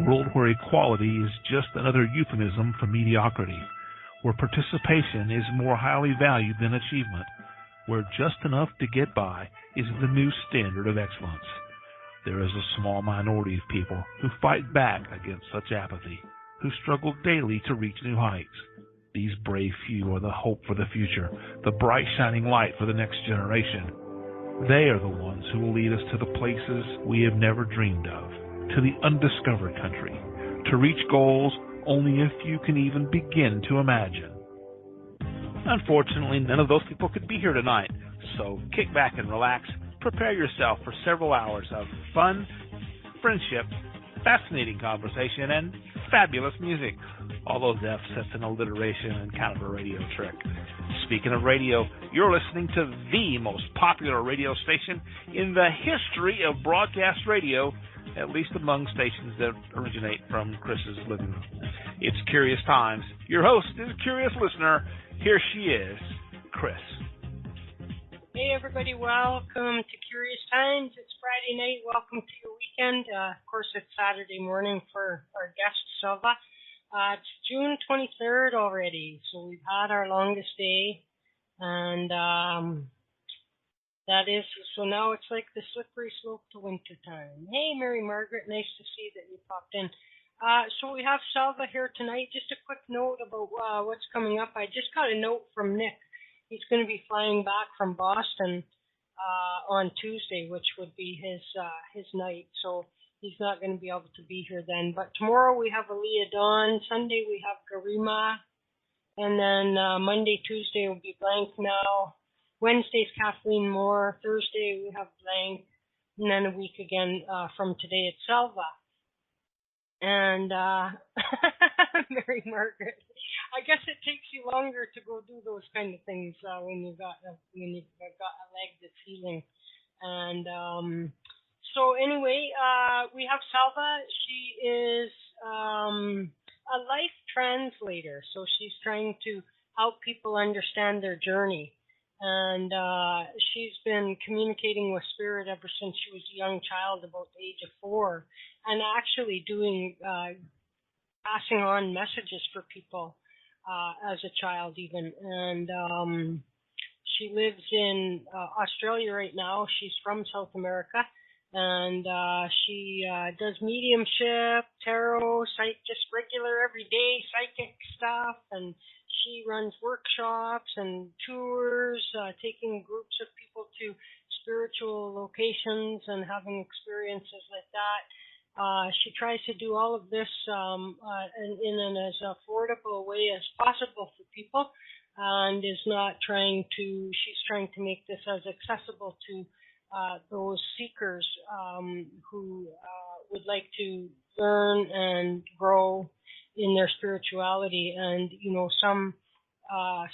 A world where equality is just another euphemism for mediocrity, where participation is more highly valued than achievement, where just enough to get by is the new standard of excellence. There is a small minority of people who fight back against such apathy, who struggle daily to reach new heights. These brave few are the hope for the future, the bright shining light for the next generation. They are the ones who will lead us to the places we have never dreamed of, to the undiscovered country, to reach goals only a few can even begin to imagine. Unfortunately, none of those people could be here tonight, so kick back and relax. Prepare yourself for several hours of fun, friendship, fascinating conversation, and fabulous music. All those F's, that's an alliteration and kind of a radio trick. Speaking of radio, you're listening to the most popular radio station in the history of broadcast radio, at least among stations that originate from Chris's living room. It's Curious Times. Your host is a curious listener. Here she is, Chris. Hey everybody, welcome to Curious Times. It's Friday night. Welcome to your weekend. Of course, it's Saturday morning for our guest, Selva. It's June 23rd already, so we've had our longest day. And that is, so now it's like the slippery slope to winter time. Hey, Mary Margaret, nice to see that you popped in. So we have Selva here tonight. Just a quick note about what's coming up. I just got a note from Nick. He's going to be flying back from Boston on Tuesday, which would be his night. So he's not going to be able to be here then. But tomorrow we have Aaliyah Dawn. Sunday we have Garima. And then Monday, Tuesday will be Blank Now. Wednesday's Kathleen Moore. Thursday we have Blank. And then a week again from today it's Selva. And Mary Margaret, I guess it takes you longer to go do those kind of things when you've got a leg that's healing. And so anyway, we have Selva. She is a life translator, so she's trying to help people understand their journey. And she's been communicating with Spirit ever since she was a young child, about the age of 4, and actually doing passing on messages for people as a child even. And she lives in Australia right now. She's from South America, and she does mediumship, tarot, just regular everyday psychic stuff, and she runs workshops and tours, taking groups of people to spiritual locations and having experiences like that. She tries to do all of this in an as affordable way as possible for people, and she's trying to make this as accessible to those seekers who would like to learn and grow in their spirituality. And some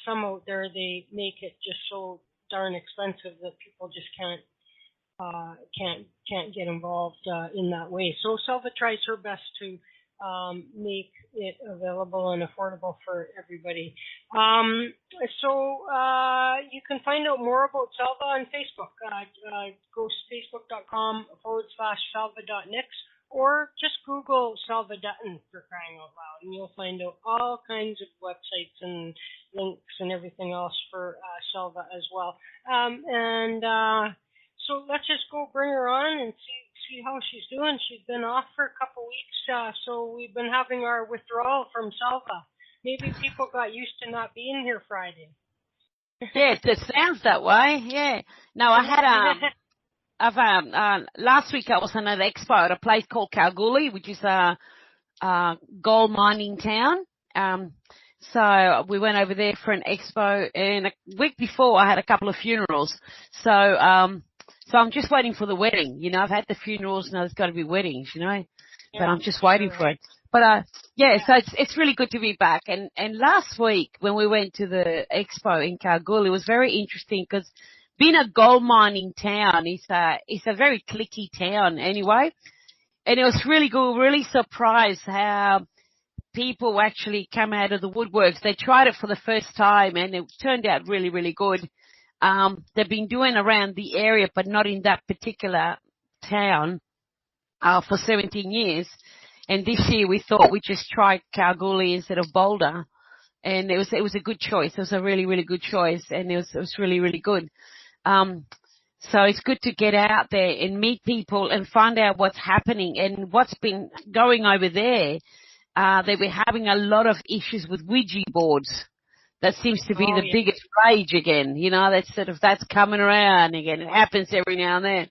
out there, they make it just so darn expensive that people just can't get involved in that way. So Selva tries her best to make it available and affordable for everybody. So you can find out more about Selva on Facebook. Go to facebook.com/selva.nix, or just Google Selva Dutton, for crying out loud, and you'll find out all kinds of websites and links and everything else for Selva as well. So let's just go bring her on and see how she's doing. She's been off for a couple weeks, so we've been having our withdrawal from Selva. Maybe people got used to not being here Friday. Yes, it sounds that way. Yeah. No, I had last week I was in an expo at a place called Kalgoorlie, which is a gold mining town. So we went over there for an expo, and a week before I had a couple of funerals. So I'm just waiting for the wedding. I've had the funerals, now there's got to be weddings, Yeah, but I'm just waiting for it. But so it's really good to be back. And last week when we went to the expo in Kalgoorlie, it was very interesting because being a gold mining town is a very cliquey town anyway. And it was really good, really surprised how people actually come out of the woodworks. They tried it for the first time and it turned out really, really good. They've been doing around the area, but not in that particular town, for 17 years. And this year we thought we'd just try Kalgoorlie instead of Boulder. And it was a good choice. It was a really, really good choice. And it was really, really good. So it's good to get out there and meet people and find out what's happening and what's been going over there. They were having a lot of issues with Ouija boards. That seems to be the biggest rage again. You know, that's coming around again. It happens every now and then.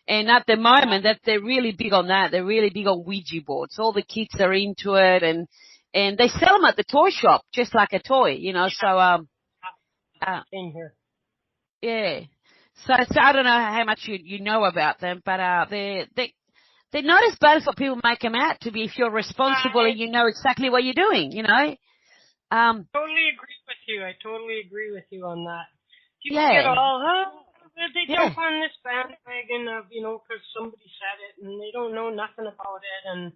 And at the moment, that they're really big on that. They're really big on Ouija boards. All the kids are into it, and they sell them at the toy shop, just like a toy, you know. So, in here. Yeah. So I don't know how much you know about them, but they're not as bad as what people make them out to be if you're responsible and you know exactly what you're doing, you know. Totally agree with you. I totally agree with you on that. People get all, they jump on this bandwagon of, you know, because somebody said it and they don't know nothing about it, and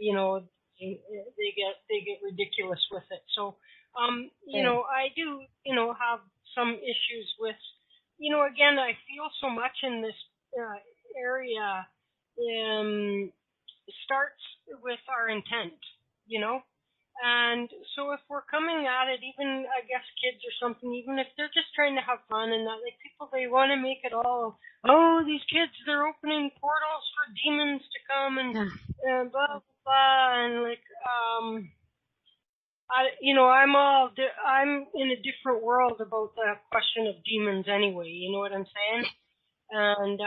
you know, they get ridiculous with it. So, you know, I do, you know, have some issues with, you know, again, I feel so much in this area starts with our intent, you know. And so if we're coming at it, even, I guess, kids or something, even if they're just trying to have fun and that, like, people, they want to make it all, oh, these kids, they're opening portals for demons to come and blah, blah, blah, and, like, you know, I'm in a different world about the question of demons anyway, you know what I'm saying? And,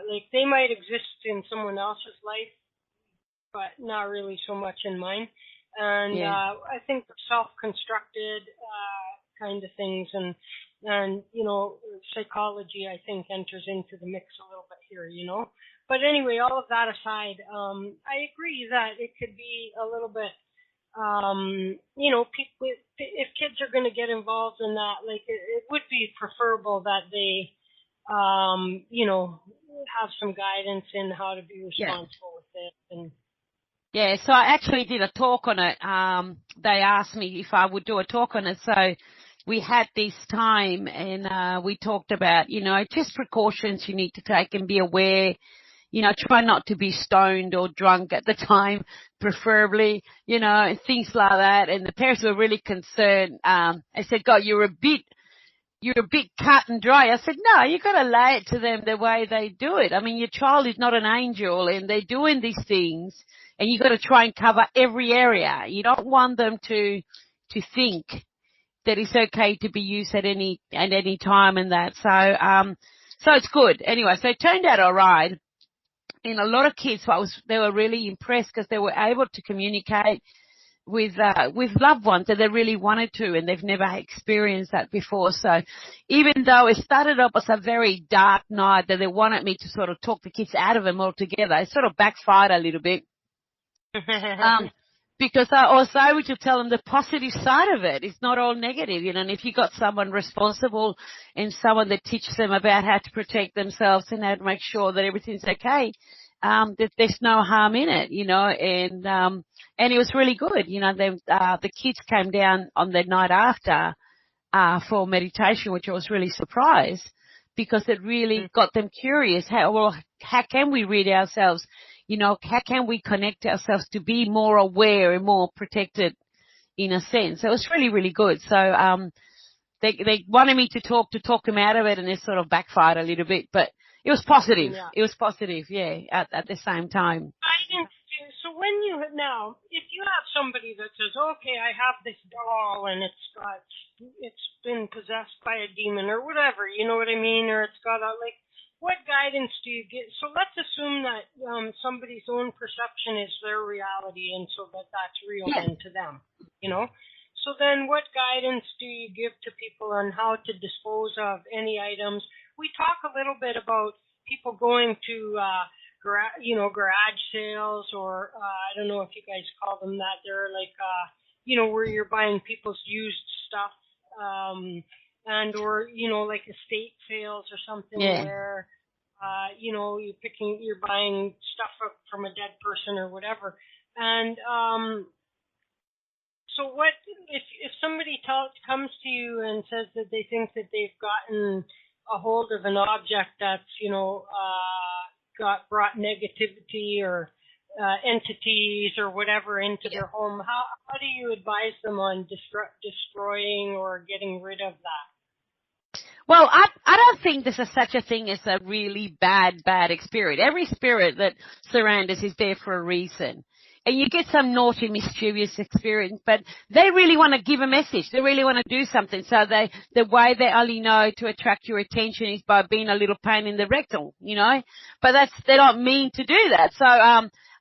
like, they might exist in someone else's life, but not really so much in mine. And I think the self-constructed kind of things and you know, psychology, I think, enters into the mix a little bit here, you know. But anyway, all of that aside, I agree that it could be a little bit, you know, people, if kids are going to get involved in that, like, it would be preferable that they, you know, have some guidance in how to be responsible with it. And yeah, so I actually did a talk on it. They asked me if I would do a talk on it. So we had this time and we talked about, you know, just precautions you need to take and be aware. You know, try not to be stoned or drunk at the time, preferably, you know, and things like that. And the parents were really concerned. I said, God, you're a bit cut and dry. I said, no, you got to lay it to them the way they do it. I mean, your child is not an angel and they're doing these things. And you got to try and cover every area. You don't want them to think that it's okay to be used at any time and that. So it's good. Anyway, so it turned out all right. And a lot of kids, they were really impressed because they were able to communicate with loved ones that they really wanted to, and they've never experienced that before. So even though it started off as a very dark night that they wanted me to sort of talk the kids out of them altogether, it sort of backfired a little bit. Because I was able to tell them the positive side of it. It's not all negative, you know, and if you got someone responsible and someone that teaches them about how to protect themselves and how to make sure that everything's okay, that there's no harm in it, you know, and it was really good. You know, the kids came down on the night after, for meditation, which I was really surprised because it really got them curious. How can we read ourselves? You know, how can we connect ourselves to be more aware and more protected in a sense? So it was really, really good. So, they wanted me to talk them out of it, and it sort of backfired a little bit, but it was positive. Yeah. It was positive, at the same time. So if you have somebody that says, okay, I have this doll and it's been possessed by a demon or whatever, you know what I mean? Or it's got what guidance do you get? So let's assume that somebody's own perception is their reality, and so that's real then to them, you know? So then what guidance do you give to people on how to dispose of any items? We talk a little bit about people going to, garage sales, or I don't know if you guys call them that. They're like, where you're buying people's used stuff, or, like estate sales or something where, you're buying stuff from a dead person or whatever. And, so what, if somebody comes to you and says that they think that they've gotten a hold of an object that's, brought negativity or entities or whatever into their home. How do you advise them on destroying or getting rid of that? Well, I don't think there's such a thing as a really bad spirit. Every spirit that surrounds us is there for a reason. And you get some naughty, mischievous experience, but they really want to give a message. They really want to do something. So the way they only know to attract your attention is by being a little pain in the rectum, you know. But they don't mean to do that. So,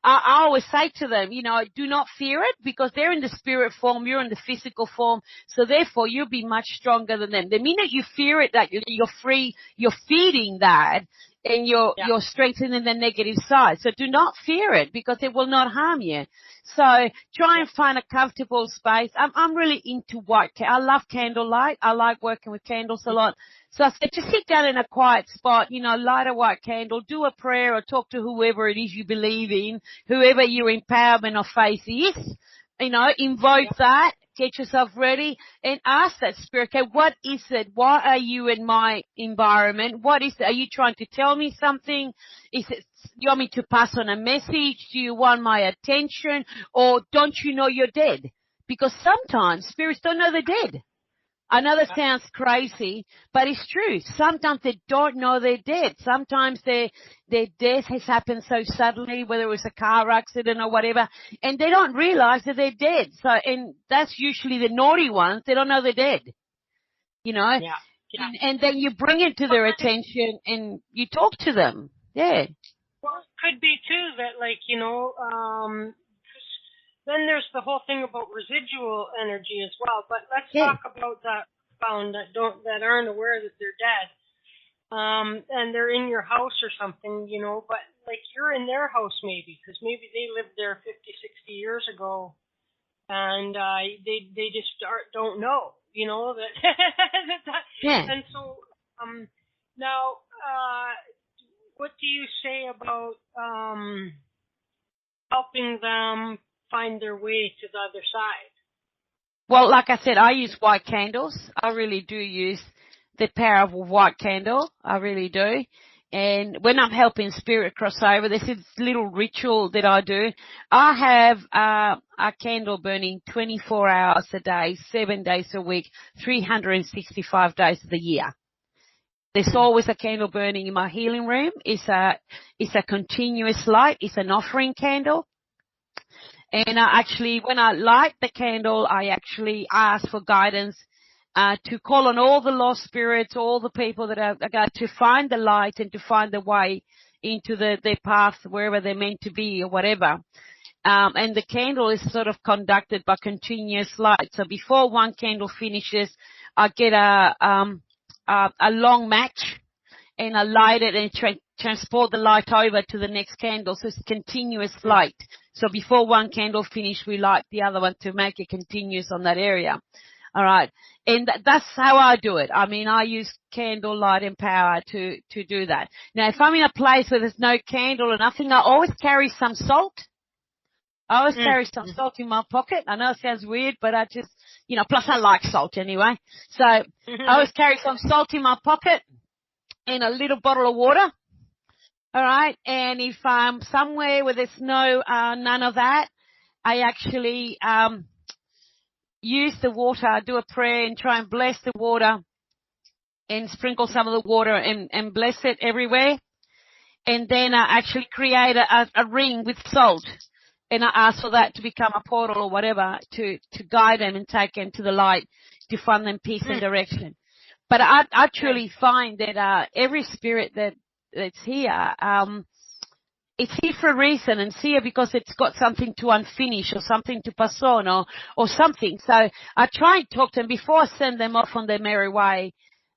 I always say to them, you know, do not fear it, because they're in the spirit form, you're in the physical form, so therefore you'll be much stronger than them. The minute you fear it, that you're free, you're feeding that, and you're strengthening the negative side. So do not fear it, because it will not harm you. So try and find a comfortable space. I'm really into white. I love candlelight. I like working with candles a lot. So I said, just sit down in a quiet spot, you know, light a white candle, do a prayer, or talk to whoever it is you believe in, whoever your empowerment or faith is, you know, invoke that, get yourself ready, and ask that spirit, okay, what is it? Why are you in my environment? What is it? Are you trying to tell me something? Is it, you want me to pass on a message? Do you want my attention? Or don't you know you're dead? Because sometimes spirits don't know they're dead. I know that sounds crazy, but it's true. Sometimes they don't know they're dead. Sometimes their death has happened so suddenly, whether it was a car accident or whatever, and they don't realize that they're dead. So, and that's usually the naughty ones. They don't know they're dead, you know. Yeah. And then you bring it to their attention and you talk to them. Yeah. Well, it could be too that, like, you know, then there's the whole thing about residual energy as well. But let's talk about that found that aren't aware that they're dead. And they're in your house or something, you know, but like you're in their house maybe, because maybe they lived there 50, 60 years ago, and they just don't know, you know, that. And so now, what do you say about helping them find their way to the other side? Well, like I said, I use white candles. I really do use the power of a white candle. I really do. And when I'm helping spirit cross over, there's this little ritual that I do. I have a candle burning 24 hours a day, 7 days a week, 365 days of the year. There's always a candle burning in my healing room. It's a continuous light. It's an offering candle. And when I light the candle, I actually ask for guidance to call on all the lost spirits, all the people that are going to find the light and to find the way into their path, wherever they're meant to be or whatever. And the candle is sort of conducted by continuous light. So before one candle finishes, I get a long match, and I light it and transport the light over to the next candle. So it's continuous light. So before one candle finishes, we light the other one to make it continuous on that area. All right. And that's how I do it. I mean, I use candle light and power to do that. Now, if I'm in a place where there's no candle or nothing, I always carry some salt. I always carry some salt in my pocket. I know it sounds weird, but I just, you know, plus I like salt anyway. So I always carry some salt in my pocket and a little bottle of water. All right. And if I'm somewhere where there's none of that, I actually, use the water, do a prayer and try and bless the water and sprinkle some of the water and bless it everywhere. And then I actually create a ring with salt. And I ask for that to become a portal or whatever to guide them and take them to the light, to find them peace and direction. But I truly find that every spirit that's here, it's here for a reason, and it's here because it's got something to unfinish or something to pass on or something. So I try and talk to them before I send them off on their merry way.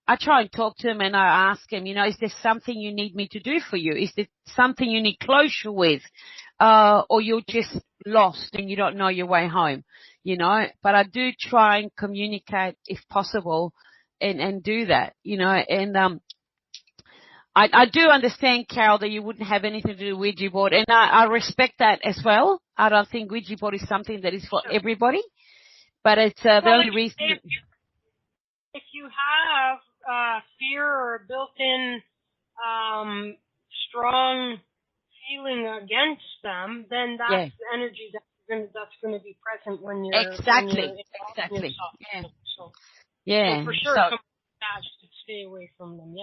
I try and talk to them and I ask them, you know, is there something you need me to do for you? Is there something you need closure with? Or you're just lost and you don't know your way home, you know? But I do try and communicate if possible and do that, you know, and, I do understand, Carol, that you wouldn't have anything to do with Ouija board, and I respect that as well. I don't think Ouija board is something that is for everybody, but it's the only reason. If you have fear or built-in strong feeling against them, then that's the energy that's going to be present when you're exactly. yourself. Yeah. So for sure, So, to stay away from them.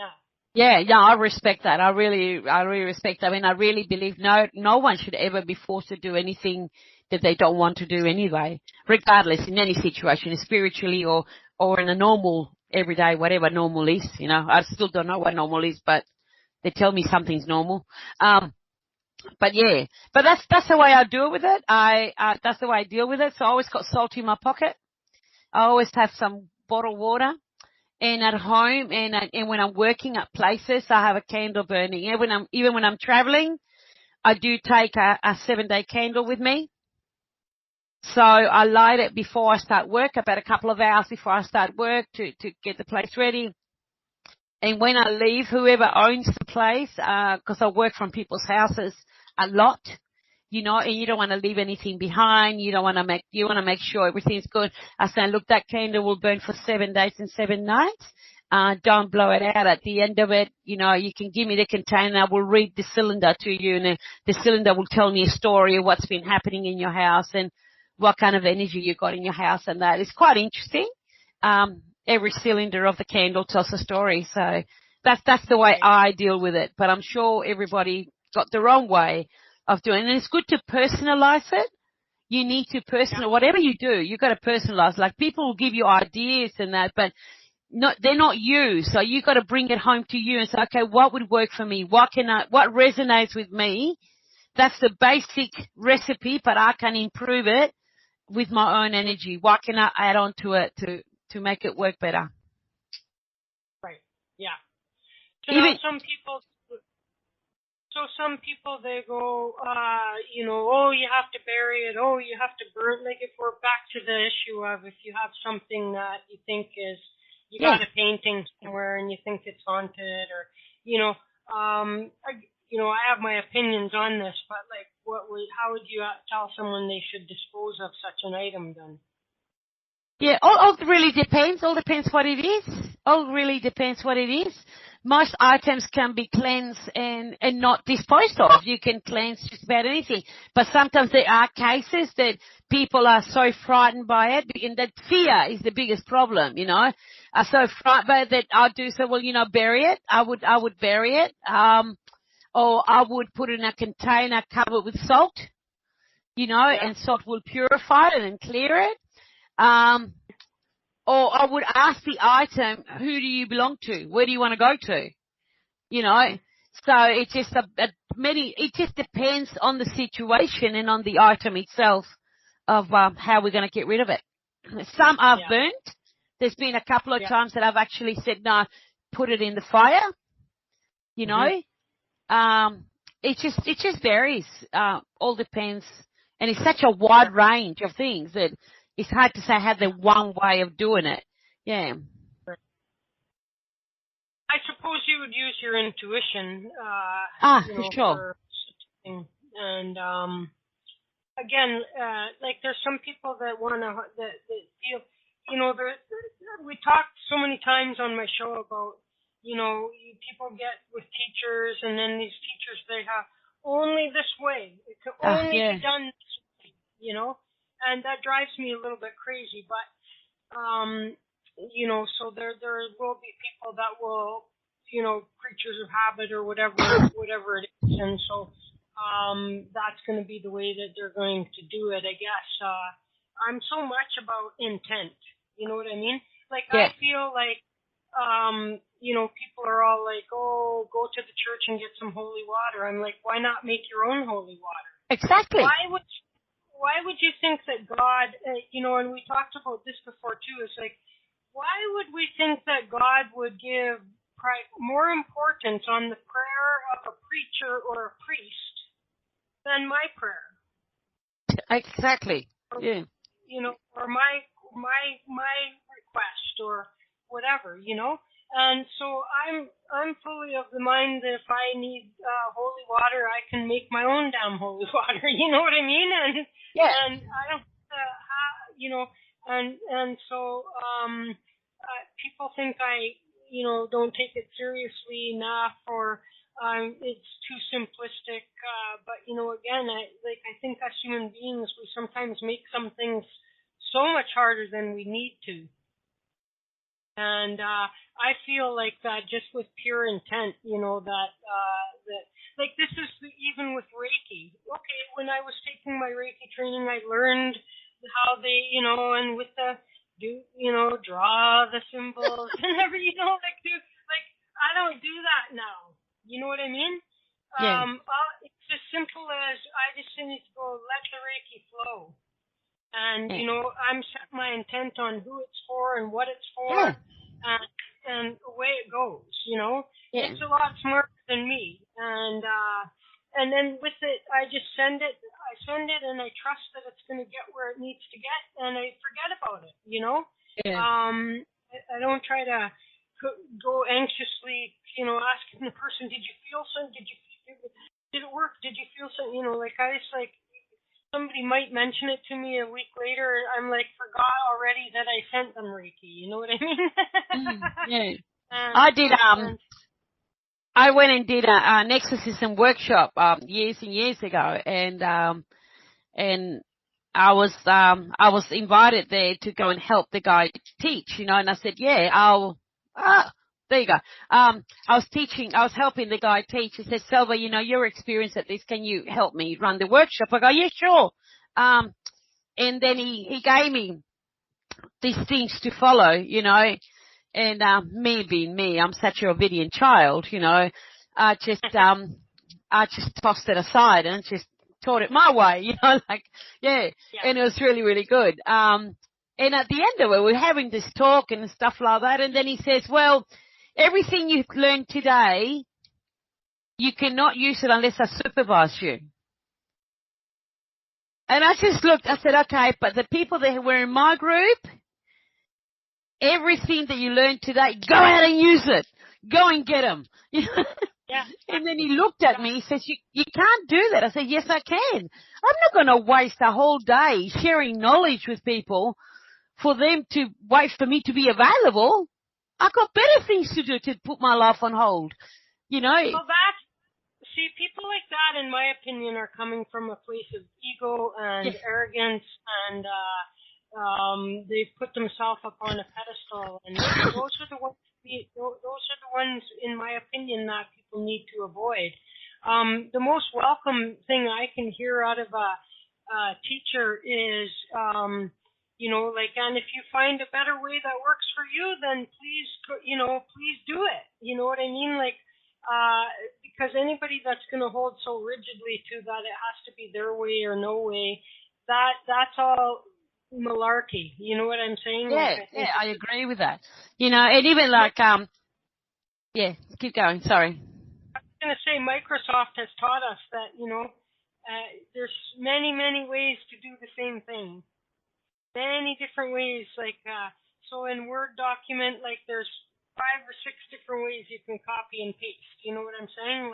I respect that. I really respect that. I mean, I really believe no one should ever be forced to do anything that they don't want to do anyway, regardless in any situation, spiritually or in a normal, everyday, whatever normal is. You know, I still don't know what normal is, but they tell me something's normal. But that's the way I deal with it. That's the way I deal with it. So I always got salt in my pocket. I always have some bottled water. And at home and when I'm working at places, I have a candle burning. Even when I'm traveling, I do take a 7-day candle with me. So I light it before I start work, about a couple of hours before I start work to get the place ready. And when I leave, whoever owns the place, 'cause I work from people's houses a lot, you know, and you don't want to leave anything behind. You want to make sure everything's good. I say, look, that candle will burn for 7 days and 7 nights. Don't blow it out at the end of it. You know, you can give me the container. I will read the cylinder to you, and the cylinder will tell me a story of what's been happening in your house and what kind of energy you got in your house, and that. It's quite interesting. Every cylinder of the candle tells a story. So that's the way I deal with it. But I'm sure everybody got their own way of doing it. And it's good to personalize it. You need to whatever you do, you got to personalize. Like, people will give you ideas and that, but they're not you. So you got to bring it home to you and say, okay, what would work for me? What resonates with me? That's the basic recipe, but I can improve it with my own energy. What can I add on to it to make it work better? Right. Yeah. So some people, they go, oh, you have to bury it. Oh, you have to burn. Like, if we're back to the issue of, if you have something that you think is, you got a painting somewhere and you think it's haunted, or, I have my opinions on this, but like, how would you tell someone they should dispose of such an item then? Yeah, all really depends. All depends what it is. All really depends what it is. Most items can be cleansed and not disposed of. You can cleanse just about anything. But sometimes there are cases that people are so frightened by it, and that fear is the biggest problem, you know. Are so frightened by it that I do say, well, bury it. I would bury it. Or I would put it in a container covered with salt, and salt will purify it and clear it. Or I would ask the item, who do you belong to? Where do you want to go to? So it's just it just depends on the situation and on the item itself of how we're going to get rid of it. Some I've burnt. There's been a couple of times that I've actually said, no, put it in the fire. It just varies. All depends. And it's such a wide range of things that it's hard to say I have the one way of doing it. Yeah. I suppose you would use your intuition. For sure. And again, like, there's some people that want to that feel. We talked so many times on my show about, people get with teachers, and then these teachers, they have only this way. It can only be done this way, and that drives me a little bit crazy. But, so there will be people that will, creatures of habit or whatever it is. And so, that's going to be the way that they're going to do it, I guess. I'm so much about intent. You know what I mean? Like, I feel like, people are all like, oh, go to the church and get some holy water. I'm like, why not make your own holy water? Exactly. Why would you think that God, and we talked about this before too, it's like, why would we think that God would give more importance on the prayer of a preacher or a priest than my prayer? Exactly. Yeah. Or my request or whatever, And so I'm fully of the mind that if I need holy water, I can make my own damn holy water. You know what I mean? And I don't, and so people think I, don't take it seriously enough, or it's too simplistic. But again, I think as human beings, we sometimes make some things so much harder than we need to. And I feel like that just with pure intent, that like this is even with Reiki. Okay, when I was taking my Reiki training, I learned how they, and with the draw the symbols and every, I don't do that now. You know what I mean? Yeah. It's as simple as I just need to go let the Reiki flow. And, I'm setting my intent on who it's for and what it's for, and away it goes, Yeah. It's a lot smarter than me. And then with it, I just send it and I trust that it's going to get where it needs to get, and I forget about it, Yeah. I don't try to go anxiously, asking the person, did you feel something? Did it work? Did you feel something? I just somebody might mention it to me a week later. I'm forgot already that I sent them Reiki. You know what I mean? Yeah. I did. I went and did an exorcism workshop years and years ago, and I was invited there to go and help the guy teach. And I said, yeah, there you go. I was helping the guy teach. He said, Selva, you're experienced at this. Can you help me run the workshop? I go, yeah, sure. And then he gave me these things to follow, and, me being me, I'm such a obedient child, I just tossed it aside and just taught it my way, and it was really, really good. And at the end of it, we're having this talk and stuff like that. And then he says, well, everything you've learned today, you cannot use it unless I supervise you. And I just looked, I said, okay, but the people that were in my group, everything that you learned today, go out and use it. Go and get them. Yeah. And then he looked at me, he says, you can't do that. I said, yes, I can. I'm not going to waste a whole day sharing knowledge with people for them to wait for me to be available. I've got better things to do to put my life on hold, Well, see, people like that, in my opinion, are coming from a place of ego and arrogance, and they've put themselves up on a pedestal, and those are the ones, in my opinion, that people need to avoid. The most welcome thing I can hear out of a teacher is, and if you find a better way that works for you, then please do it. You know what I mean? Because anybody that's going to hold so rigidly to that it has to be their way or no way, that's all malarkey. You know what I'm saying? Yeah, I agree with that. And even keep going. Sorry. I was going to say Microsoft has taught us that, there's many, many ways to do the same thing. Many different ways. So in Word document, there's 5 or 6 different ways you can copy and paste. You know what I'm saying?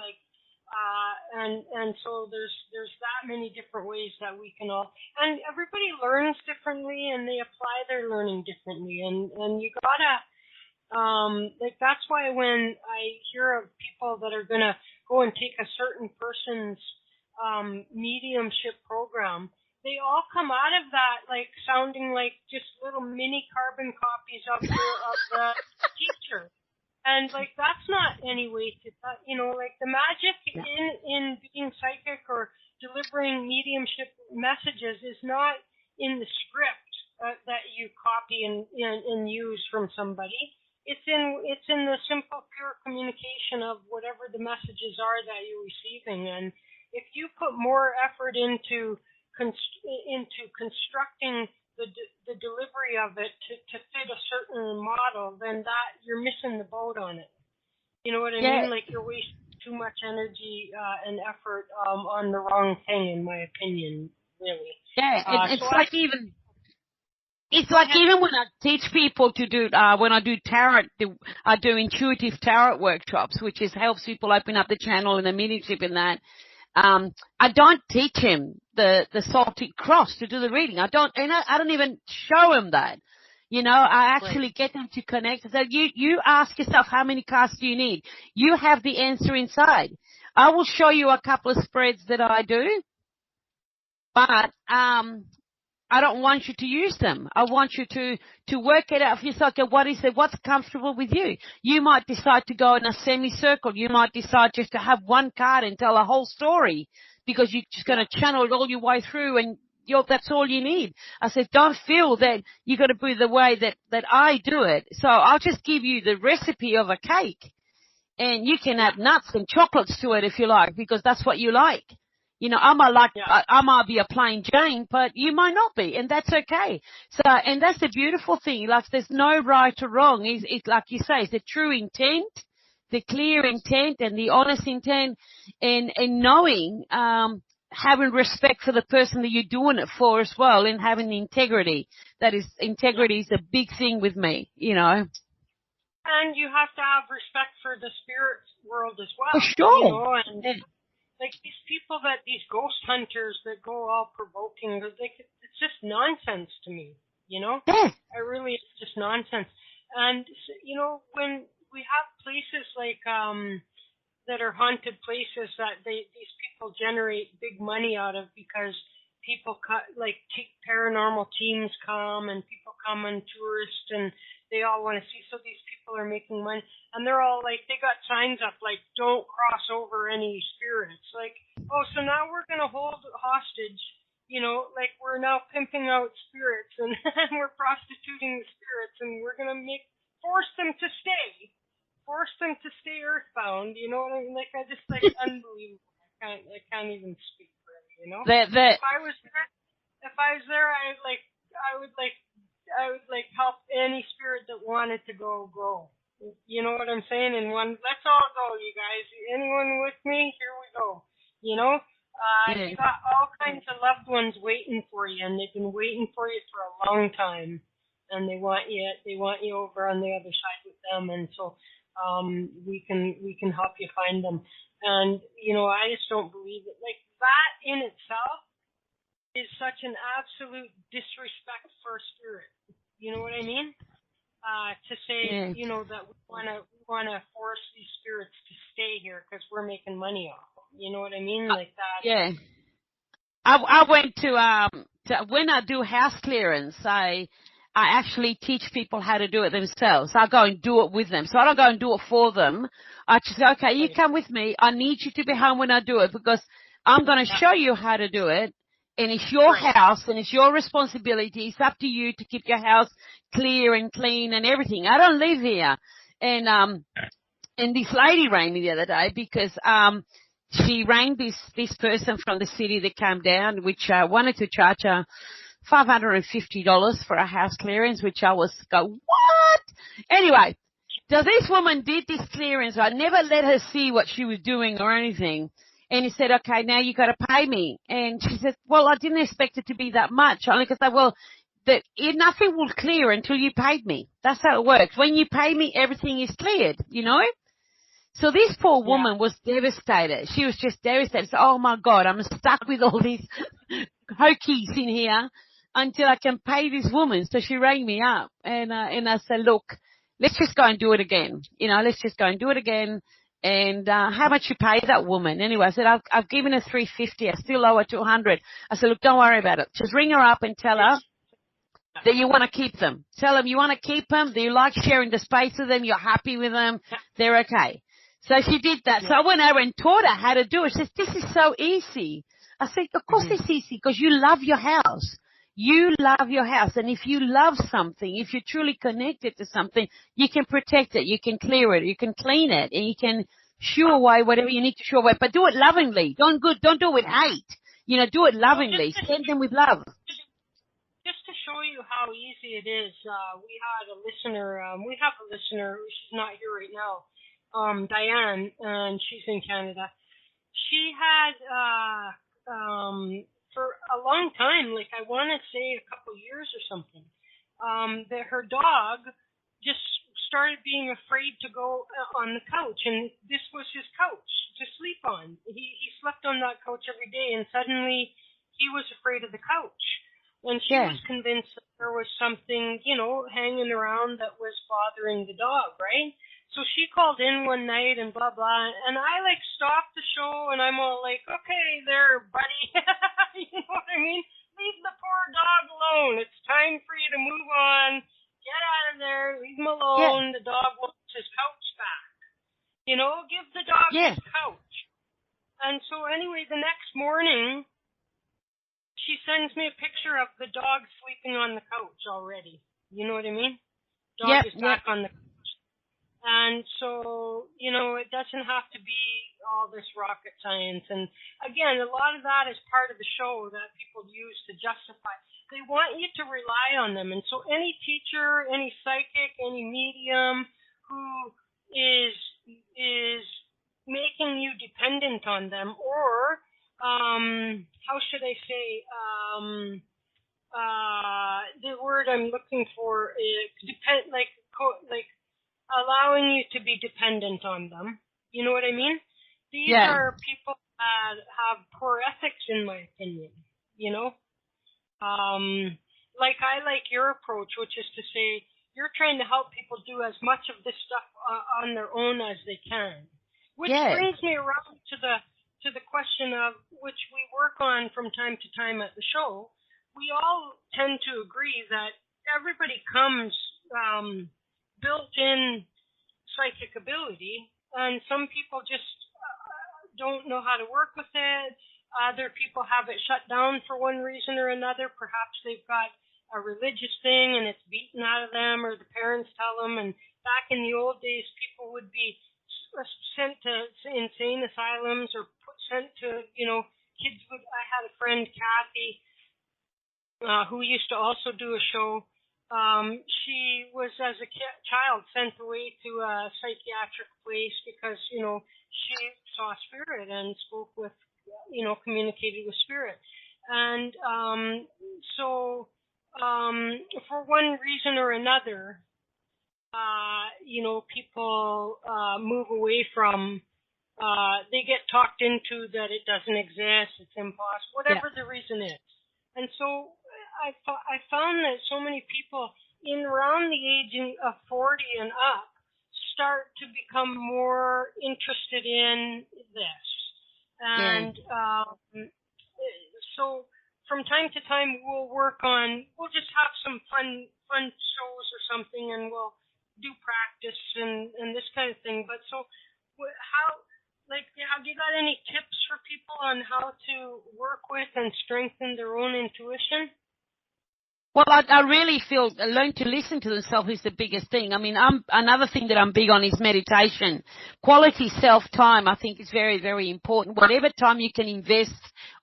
And so there's that many different ways that we can all, and everybody learns differently and they apply their learning differently, and you gotta, that's why when I hear of people that are gonna go and take a certain person's, mediumship program, they all come out of that sounding like just little mini carbon copies of the teacher. And that's not any way to, the magic in being psychic or delivering mediumship messages is not in the script that you copy and use from somebody. It's in the simple, pure communication of whatever the messages are that you're receiving. And if you put more effort into constructing the delivery of it to fit a certain model, then you're missing the boat on it. You know what I mean? You're wasting too much energy and effort on the wrong thing, in my opinion, really. Yeah, it's like even when I teach people to do, when I do tarot, I do intuitive tarot workshops, which helps people open up the channel and the mediumship in that. I don't teach him the salted cross to do the reading. I don't even show him that. I actually get them to connect. So you ask yourself, how many cards do you need? You have the answer inside. I will show you a couple of spreads that I do, but I don't want you to use them. I want you to work it out for yourself. Okay, what's comfortable with you? You might decide to go in a semicircle. You might decide just to have one card and tell a whole story because you're just going to channel it all your way through and that's all you need. I said, don't feel that you got to be the way that I do it. So I'll just give you the recipe of a cake and you can add nuts and chocolates to it if you like because that's what you like. I might be a plain Jane, but you might not be, and that's okay. So, and that's the beautiful thing. Like, there's no right or wrong. It's like you say, it's the true intent, the clear intent, and the honest intent, and knowing, having respect for the person that you're doing it for as well, and having the integrity. Integrity is a big thing with me, And you have to have respect for the spirit world as well. For sure. Like these people these ghost hunters that go all provoking, it's just nonsense to me, Yeah. It's just nonsense. And, when we have places like, that are haunted places that these people generate big money out of because people paranormal teams come and people come and tourists and they all want to see. So these people are making money and they're all they got signs up don't cross over any spirits. So now we're going to hold hostage, we're now pimping out spirits and we're prostituting the spirits and we're going to force them to stay earthbound. You know what I mean? I just unbelievable. I can't even speak really, If I was there, I would help any spirit that wanted to go. You know what I'm saying? Let's all go, you guys. Anyone with me? Here we go. You got all kinds of loved ones waiting for you, and they've been waiting for you for a long time, and they want you over on the other side with them, and so we can help you find them. And I just don't believe it. That in itself is such an absolute disrespect for spirit. You know what I mean? To say, that we want to force these spirits to stay here because we're making money off them. You know what I mean? Like that. Yeah. I went to when I do house clearance, I actually teach people how to do it themselves. I go and do it with them. So I don't go and do it for them. I just say, okay, you come with me. I need you to be home when I do it because I'm going to show you how to do it. And it's your house and it's your responsibility. It's up to you to keep your house clear and clean and everything. I don't live here. And this lady rang me the other day because, she rang this person from the city that came down, which, wanted to charge her $550 for a house clearance, which I was what? Anyway, so this woman did this clearance. I never let her see what she was doing or anything. And he said, okay, now you got to pay me. And she said, well, I didn't expect it to be that much. I said, well, nothing will clear until you paid me. That's how it works. When you pay me, everything is cleared, So this poor woman was devastated. She was just devastated. So, oh my God, I'm stuck with all these hokies in here until I can pay this woman. So she rang me up and I said, look, let's just go and do it again. Let's just go and do it again. And, how much you pay that woman? Anyway, I said, I've given her $350. I still owe her $200. I said, look, don't worry about it. Just ring her up and tell her that you want to keep them. Tell them you want to keep them, that you like sharing the space with them, you're happy with them, they're okay. So she did that. So I went over and taught her how to do it. She said, this is so easy. I said, of course it's easy because you love your house. You love your house. And if you love something, if you're truly connected to something, you can protect it, you can clear it, you can clean it, and you can shoo away whatever you need to shoo away. But do it lovingly. Don't do it with hate. Do it lovingly. Send them with love. Just to show you how easy it is, we have a listener, she's not here right now, Diane, and she's in Canada. She had, for a long time, I want to say a couple years or something, that her dog just started being afraid to go on the couch, and this was his couch to sleep on. He slept on that couch every day, and suddenly he was afraid of the couch. And she was convinced that there was something, hanging around that was bothering the dog, right? So she called in one night and blah, blah, and I stopped the show and I'm all like, okay there, buddy. You know what I mean? Leave the poor dog alone. It's time for you to move on. Get out of there. Leave him alone. Yeah. The dog wants his couch back. Give the dog his couch. And so anyway, the next morning, she sends me a picture of the dog sleeping on the couch already. You know what I mean? Dog is back on the couch. And so, it doesn't have to be all this rocket science. And again, a lot of that is part of the show that people use to justify. They want you to rely on them. And so any teacher, any psychic, any medium who is making you dependent on them, or how should I say, the word I'm looking for is allowing you to be dependent on them. You know what I mean? These are people that have poor ethics, in my opinion. I like your approach, which is to say you're trying to help people do as much of this stuff on their own as they can. Which brings me around to the question of which we work on from time to time at the show. We all tend to agree that everybody comes built-in psychic ability, and some people just don't know how to work with it. Other people have it shut down for one reason or another. Perhaps they've got a religious thing and it's beaten out of them, or the parents tell them. And back in the old days, people would be sent to insane asylums or sent to, kids would. I had a friend, Kathy, who used to also do a show. She was, as a child, sent away to a psychiatric place because, she saw spirit and spoke with, communicated with spirit. And for one reason or another, people move away from, they get talked into that it doesn't exist, it's impossible, whatever the reason is. And so I found that so many people in around the age of 40 and up start to become more interested in this. And so from time to time we'll just have some fun shows or something, and we'll do practice and this kind of thing. But so have you got any tips for people on how to work with and strengthen their own intuition? Well, I really feel learn to listen to themselves is the biggest thing. I mean, another thing that I'm big on is meditation. Quality self-time, I think, is very, very important. Whatever time you can invest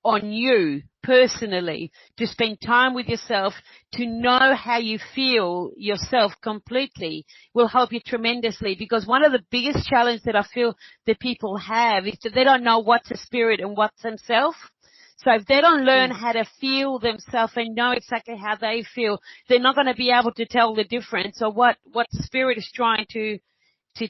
on you personally, to spend time with yourself, to know how you feel yourself completely, will help you tremendously. Because one of the biggest challenges that I feel that people have is that they don't know what's a spirit and what's themselves. So if they don't learn how to feel themselves and know exactly how they feel, they're not going to be able to tell the difference of what spirit is trying to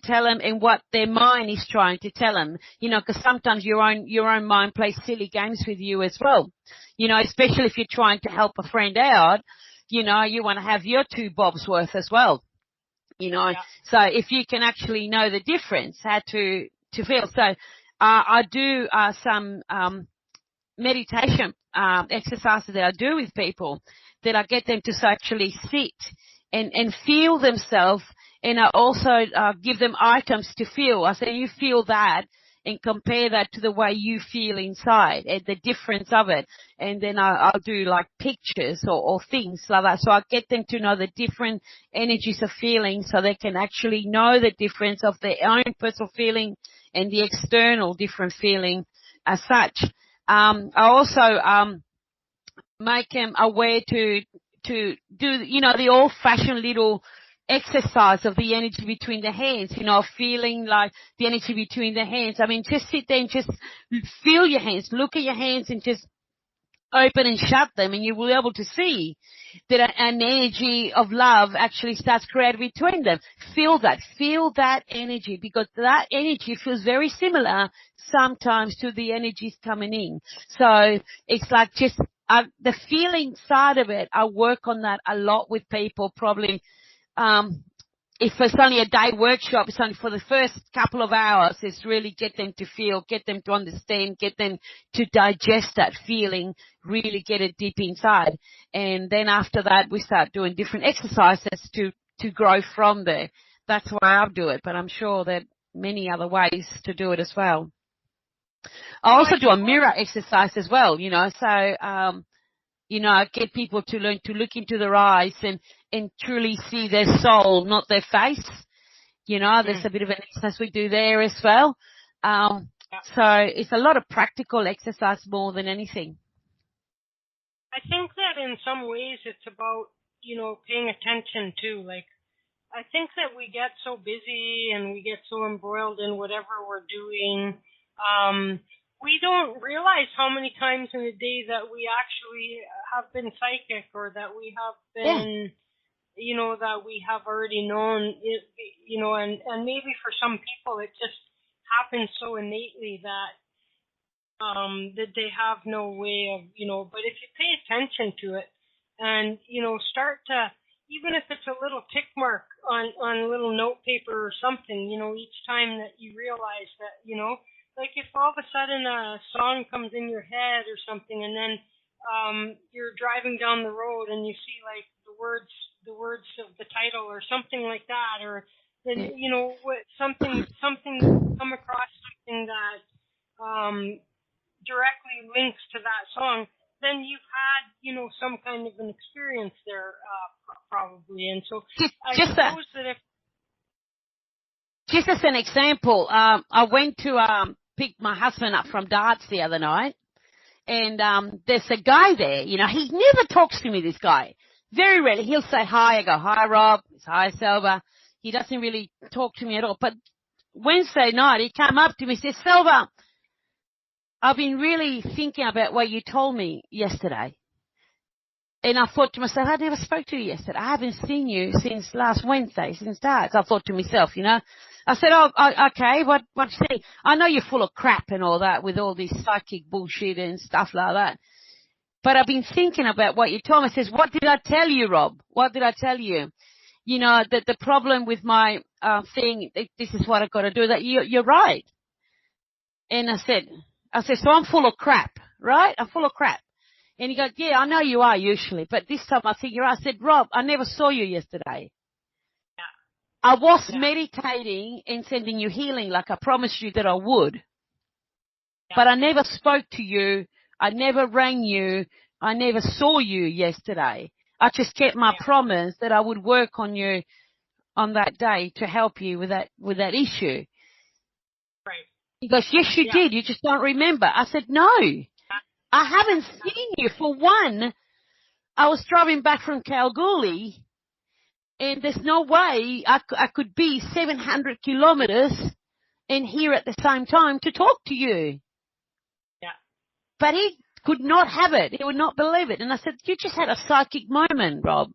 tell them and what their mind is trying to tell them. Because sometimes your own mind plays silly games with you as well. Especially if you're trying to help a friend out, you want to have your 2 bobs worth as well. So if you can actually know the difference, how to feel. So I do some meditation exercises that I do with people, that I get them to actually sit and feel themselves, and I also give them items to feel. I say, you feel that and compare that to the way you feel inside and the difference of it. And then I'll do like pictures or things like that. So I get them to know the different energies of feeling, so they can actually know the difference of their own personal feeling and the external different feeling as such. I also make them aware to do, the old-fashioned little exercise of the energy between the hands, feeling like the energy between the hands. I mean, just sit there and just feel your hands, look at your hands and just open and shut them, and you will be able to see that an energy of love actually starts created between them. Feel that energy, because that energy feels very similar sometimes to the energies coming in. So it's like just the feeling side of it. I work on that a lot with people. Probably if it's only a day workshop, it's only for the first couple of hours. It's really get them to feel, get them to understand, get them to digest that feeling, really get it deep inside. And then after that, we start doing different exercises to grow from there. That's why I do it, but I'm sure that many other ways to do it as well. I also do a mirror exercise as well, so, I get people to learn to look into their eyes and truly see their soul, not their face. There's a bit of an exercise we do there as well. So it's a lot of practical exercise more than anything. I think that in some ways it's about, paying attention too. Like, I think that we get so busy and we get so embroiled in whatever we're doing. We don't realize how many times in a day that we actually have been psychic, or that we have been, that we have already known, and maybe for some people it just happens so innately that that they have no way of, but if you pay attention to it and, start to, even if it's a little tick mark on a little note paper or something, each time that you realize that, like if all of a sudden a song comes in your head or something, and then you're driving down the road and you see like the words of the title or something like that, or then something come across something that directly links to that song, then you've had some kind of an experience there probably. And so I suppose that if just as an example, I went to pick my husband up from darts the other night, and there's a guy there. He never talks to me, this guy. Very rarely. He'll say hi. I go, hi, Rob. Hi, Selva. He doesn't really talk to me at all. But Wednesday night, he came up to me and said, Selva, I've been really thinking about what you told me yesterday. And I thought to myself, I never spoke to you yesterday. I haven't seen you since last Wednesday, since darts. I thought to myself, I said, okay, what you say? I know you're full of crap and all that with all this psychic bullshit and stuff like that. But I've been thinking about what you told me. I says, what did I tell you, Rob? What did I tell you? That the problem with my thing, this is what I've got to do, that you're right. And I said, so I'm full of crap, right? I'm full of crap. And he goes, yeah, I know you are usually, but this time I think you're right. I said, Rob, I never saw you yesterday. I was meditating and sending you healing like I promised you that I would. But I never spoke to you. I never rang you. I never saw you yesterday. I just kept my promise that I would work on you on that day to help you with that issue. Right. He goes, yes, you did. You just don't remember. I said, no, I haven't seen you. For one, I was driving back from Kalgoorlie, and there's no way I could be 700 kilometers and here at the same time to talk to you. Yeah. But he could not have it. He would not believe it. And I said, you just had a psychic moment, Rob.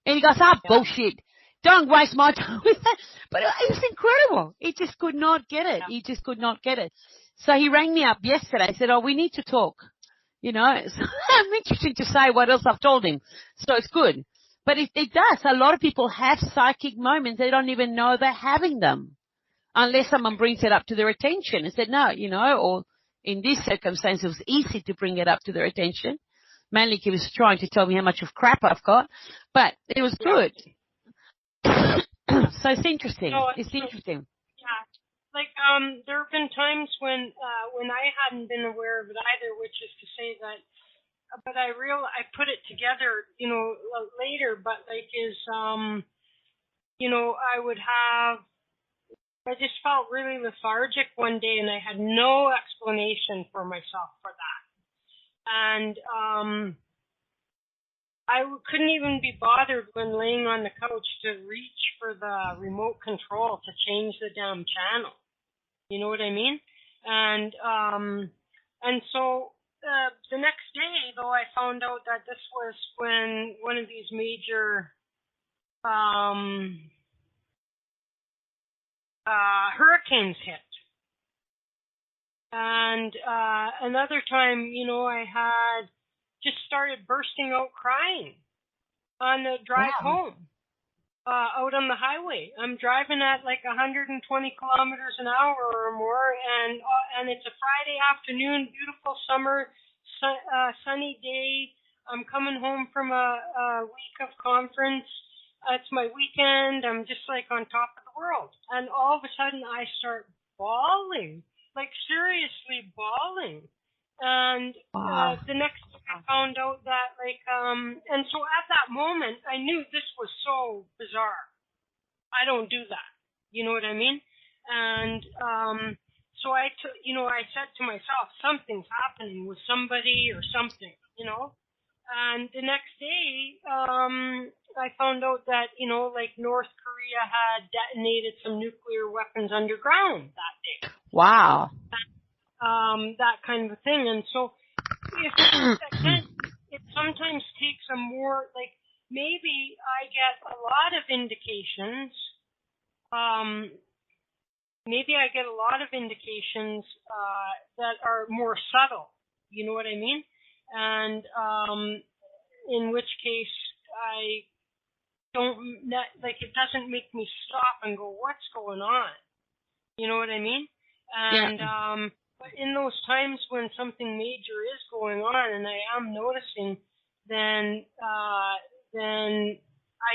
And he goes, bullshit. Don't waste my time with that. But it was incredible. He just could not get it. He just could not get it. So he rang me up yesterday. He said, we need to talk. So I'm interested to say what else I've told him. So it's good. But it does. A lot of people have psychic moments. They don't even know they're having them unless someone brings it up to their attention and said, no, or in this circumstance, it was easy to bring it up to their attention. Mainly he was trying to tell me how much of crap I've got, but it was good. So it's interesting. It's interesting. Yeah. Like, there have been times when I hadn't been aware of it either, which is to say that, but I put it together, later, but I just felt really lethargic one day, and I had no explanation for myself for that. And I couldn't even be bothered when laying on the couch to reach for the remote control to change the damn channel. You know what I mean? And so the next day, though, I found out that this was when one of these major hurricanes hit. And another time, I had just started bursting out crying on the drive home out on the highway. I'm driving at like 120 kilometers an hour or more, and it's a Friday afternoon, beautiful summer, sunny day. I'm coming home from a week of conference. It's my weekend. I'm just like on top of the world. And all of a sudden I start bawling, like seriously bawling. And the next day I found out that and so at that moment I knew this was so bizarre. I don't do that. You know what I mean? And so I said to myself, something's happening with somebody or something, And the next day, I found out that, North Korea had detonated some nuclear weapons underground that day. Wow. That kind of a thing. And so it sometimes takes a more, maybe I get a lot of indications, that are more subtle. You know what I mean? And in which case I don't, it doesn't make me stop and go, what's going on? You know what I mean? And but in those times when something major is going on and I am noticing, then I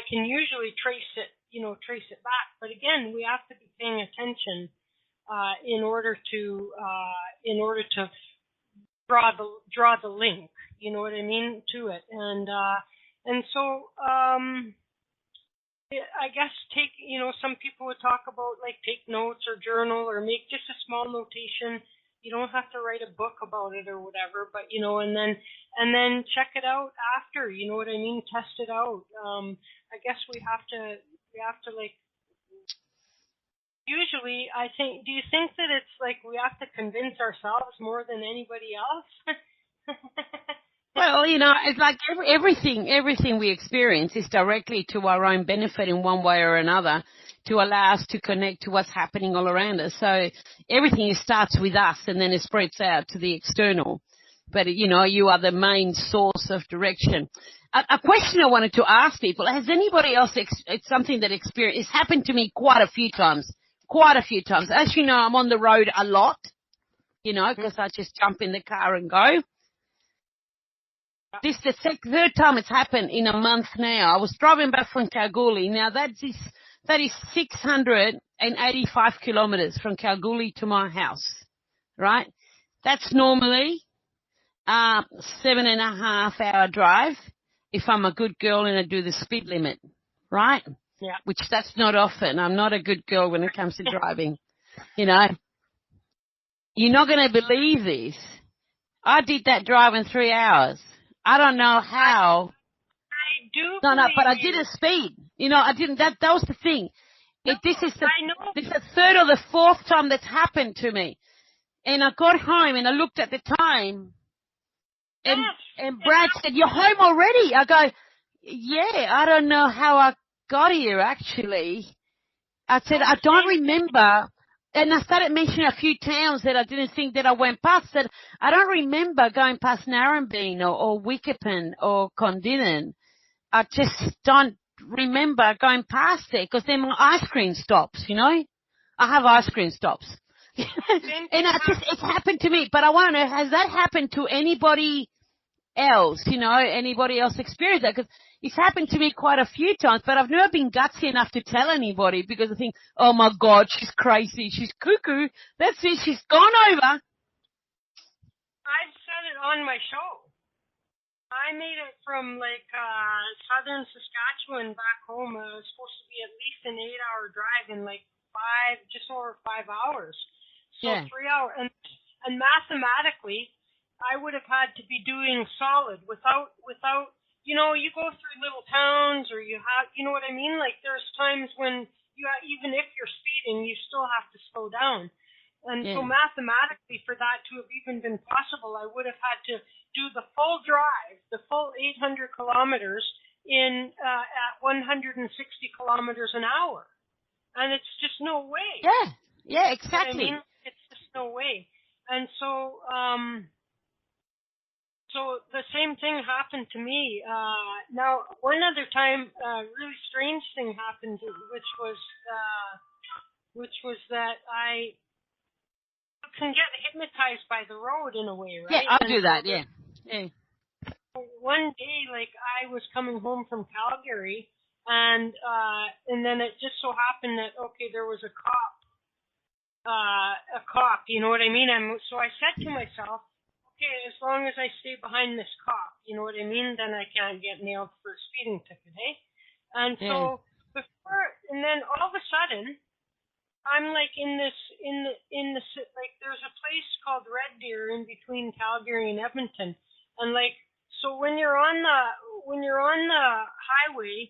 can usually trace it back. But again, we have to be paying attention in order to draw the link, you know what I mean, to it. And so I guess some people would talk about take notes or journal or make just a small notation. You don't have to write a book about it or whatever, but and then check it out after, you know what I mean? Test it out. I guess we have to usually I think, do you think that it's we have to convince ourselves more than anybody else? Well, it's like everything we experience is directly to our own benefit in one way or another, to allow us to connect to what's happening all around us. So everything starts with us and then it spreads out to the external. But, you are the main source of direction. A question I wanted to ask people, has anybody else, it's something that it's happened to me quite a few times. As you know, I'm on the road a lot, because I just jump in the car and go. This is the third time it's happened in a month now. I was driving back from Kalgoorlie. Now that is 685 kilometers from Kalgoorlie to my house, right? That's normally 7.5 hour drive if I'm a good girl and I do the speed limit, right? Yeah. Which that's not often. I'm not a good girl when it comes to driving, You're not going to believe this. I did that drive in 3 hours. I don't know how. I do. No, but I didn't speed. I didn't. That was the thing. No, This is the third or the fourth time that's happened to me. And I got home and I looked at the time. And Brad said, "You're home already?" I go, "Yeah, I don't know how I got here, actually." I said, "I don't remember." And I started mentioning a few towns that I didn't think that I went past. Said, I don't remember going past Narrabeen or Wickerpin or Condinin. I just don't remember going past there because they're my ice cream stops, I have ice cream stops. And it's happened to me. But I want to know, has that happened to anybody else, anybody else experience that? Because it's happened to me quite a few times, but I've never been gutsy enough to tell anybody because I think, oh my God, she's crazy, she's cuckoo. That's it, she's gone over. I've said it on my show. I made it from southern Saskatchewan back home. It was supposed to be at least an 8-hour drive in just over 5 hours. So 3 hours, and mathematically, I would have had to be doing solid without. You go through little towns or you have, you know what I mean? There's times when even if you're speeding, you still have to slow down. And so mathematically, for that to have even been possible, I would have had to do the full drive, the full 800 kilometers at 160 kilometers an hour. And it's just no way. Yeah, exactly. You know what I mean? It's just no way. And so, so the same thing happened to me. Now, one other time, really strange thing happened, which was that I can get hypnotized by the road in a way, right? Yeah, I'll do that. Yeah. One day, like, I was coming home from Calgary, and then it just so happened that there was a cop. You know what I mean? So I said to myself, okay, as long as I stay behind this cop, you know what I mean, then I can't get nailed for a speeding ticket, eh? And so and then all of a sudden, I'm like like there's a place called Red Deer in between Calgary and Edmonton, and like so when you're on the highway,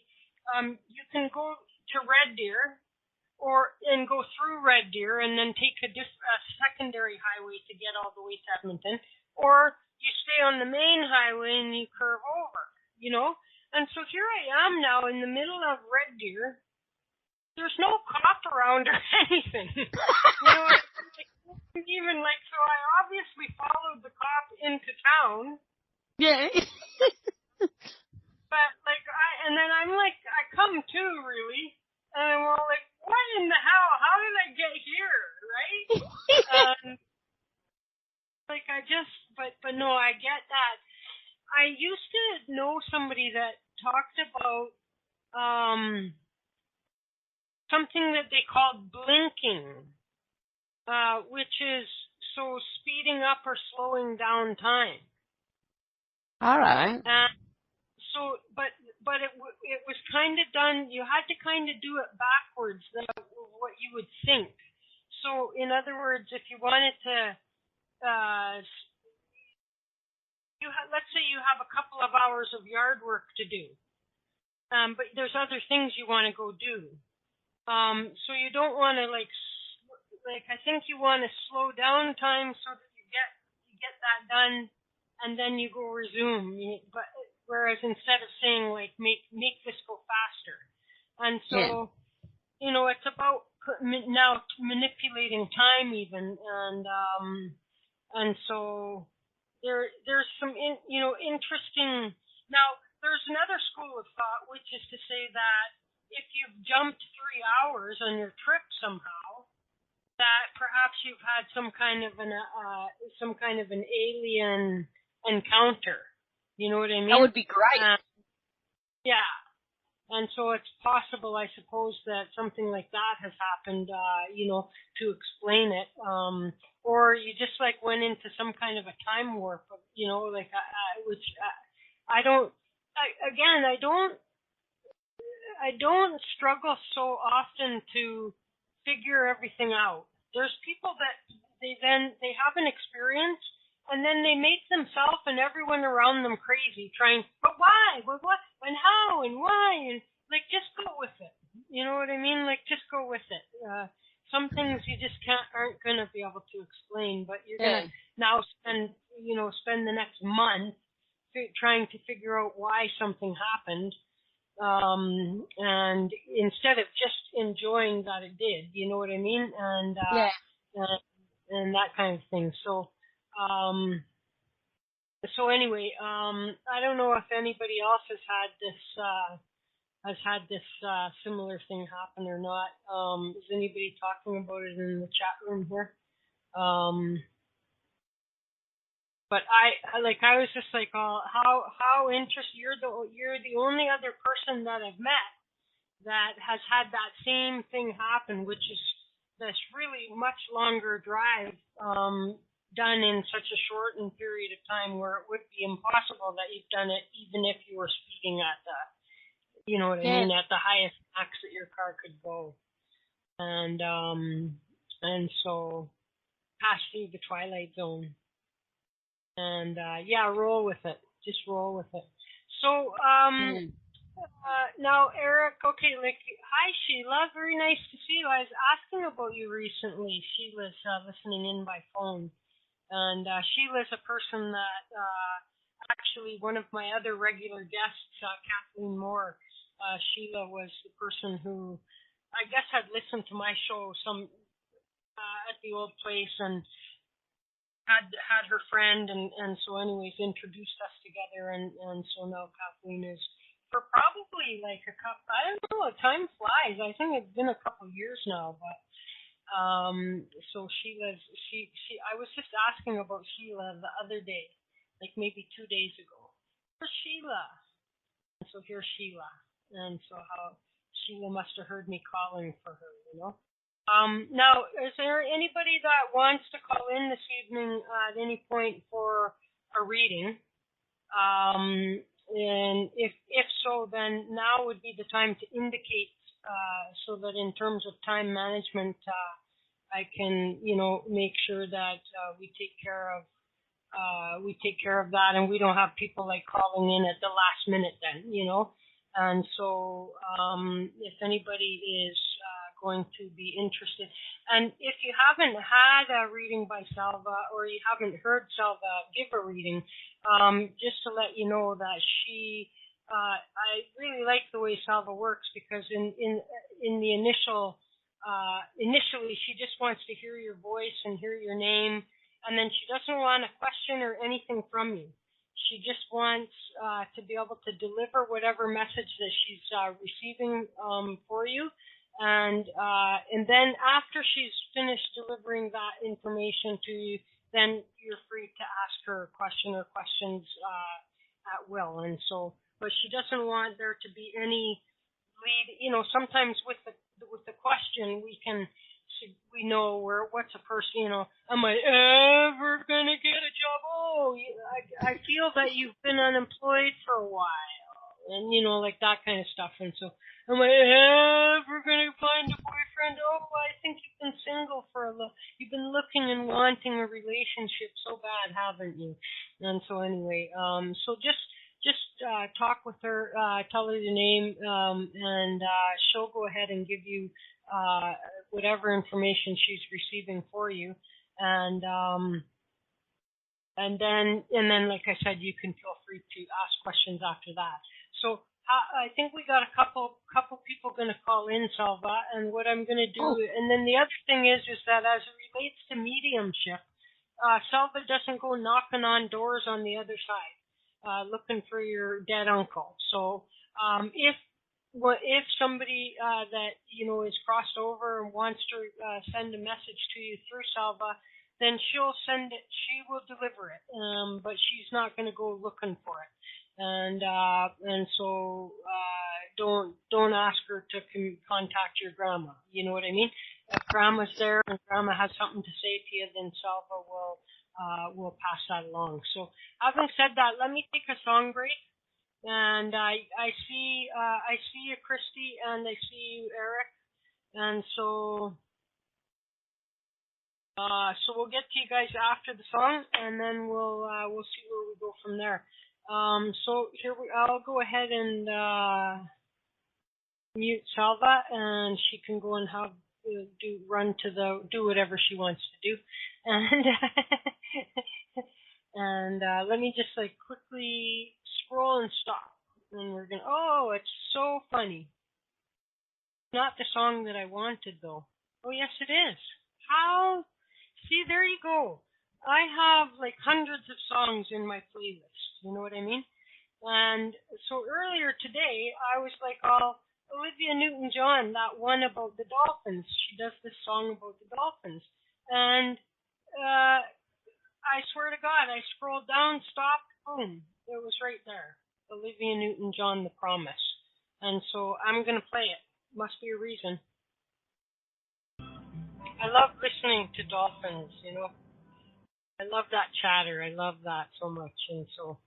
you can go to Red Deer and go through Red Deer and then take a secondary highway to get all the way to Edmonton, or you stay on the main highway and you curve over, you know. And so here I am now in the middle of Red Deer. There's no cop around or anything. You know, even like, so I obviously followed the cop into town. Yeah. But like, and then I'm like, I come to really, and I'm all like, what in the hell? How did I get here? Right? Like but no, I get that. I used to know somebody that talked about, something that they called blinking, which is so speeding up or slowing down time. All right. So, but it was kind of done. You had to kind of do it backwards than what you would think. So, in other words, if you wanted to, let's say you have a couple of hours of yard work to do, but there's other things you want to go do. So you don't want to like I think you want to slow down time so that you get that done, and then you go resume. But whereas instead of saying like make this go faster, and so you know it's about now manipulating time even, and so there's some interesting. Now there's another school of thought which is to say that if you've jumped 3 hours on your trip somehow, that perhaps you've had some kind of an alien encounter. You know what I mean? That would be great. Yeah. And so it's possible, I suppose, that something like that has happened, to explain it. Or you just like went into some kind of a time warp, which I don't struggle so often to figure everything out. There's people that they have an experience and then they make themselves and everyone around them crazy but why? But what? And how? And why? And like, just go with it. You know what I mean? Like, just go with it. Some things you just aren't going to be able to explain, but you're going to now spend the next month trying to figure out why something happened. And instead of just enjoying that it did, you know what I mean? And that kind of thing. So anyway, I don't know if anybody else has had this similar thing happen or not. Is anybody talking about it in the chat room here? But I was just like, oh, how interesting! You're the only other person that I've met that has had that same thing happen, which is this really much longer drive done in such a shortened period of time, where it would be impossible that you've done it even if you were speeding at the, you know what I mean, at the highest max that your car could go, and so pass through the twilight zone. And roll with it. Just roll with it. So, Now, Eric, okay, like, hi, Sheila. Very nice to see you. I was asking about you recently. Sheila's listening in by phone. And Sheila's a person that actually one of my other regular guests, Kathleen Moore, Sheila was the person who I guess had listened to my show some at the old place and had her friend and so anyways introduced us together and so now Kathleen is for probably like a couple I don't know, time flies. I think it's been a couple years now, but so Sheila's she I was just asking about Sheila the other day, like maybe 2 days ago. Where's Sheila? And so here's Sheila. And so how Sheila must have heard me calling for her, you know. Now, is there anybody that wants to call in this evening at any point for a reading? And if so, then now would be the time to indicate so that in terms of time management, I can, you know, make sure that we take care of that, and we don't have people like calling in at the last minute. Then, you know, and so if anybody is going to be interested, and if you haven't had a reading by Selva or you haven't heard Selva give a reading, just to let you know that she. I really like the way Selva works because in the initially she just wants to hear your voice and hear your name, and then she doesn't want a question or anything from you. She just wants to be able to deliver whatever message that she's receiving for you, and then after she's finished delivering that information to you, then you're free to ask her a question or questions at will. And so, but she doesn't want there to be any lead. You know, sometimes with the question we know what's a person. You know, am I ever gonna get a job? Oh, I feel that you've been unemployed for a while, and you know, like that kind of stuff. And so, am I ever gonna find a boyfriend? Oh, I think you've been single for you've been looking and wanting a relationship so bad, haven't you? And so anyway, so just talk with her, tell her your name, and she'll go ahead and give you whatever information she's receiving for you, and then like I said, you can feel free to ask questions after that. So I think we got a couple people going to call in, Selva, and what I'm going to do, and then the other thing is that as it relates to mediumship, Selva doesn't go knocking on doors on the other side. Looking for your dead uncle. So if somebody that you know is crossed over and wants to send a message to you through Selva, then she'll send it. She will deliver it, but she's not going to go looking for it. And so don't ask her to contact your grandma. You know what I mean? If grandma's there and grandma has something to say to you, then Selva will pass that along. So having said that, let me take a song break. And I see you, Christy, and I see you, Eric. And so we'll get to you guys after the song, and then we'll see where we go from there. So I'll go ahead and mute Selva, and she can go and do whatever she wants to do, and and let me just like quickly scroll and stop, and we're gonna. Oh, it's so funny. Not the song that I wanted though. Oh yes, it is. How? See, there you go. I have like hundreds of songs in my playlist. You know what I mean? And so earlier today, I was like, Olivia Newton-John, that one about the dolphins. She does this song about the dolphins. And I swear to God, I scrolled down, stopped, boom. It was right there. Olivia Newton-John, The Promise. And so I'm going to play it. Must be a reason. I love listening to dolphins, you know. I love that chatter. I love that so much. And so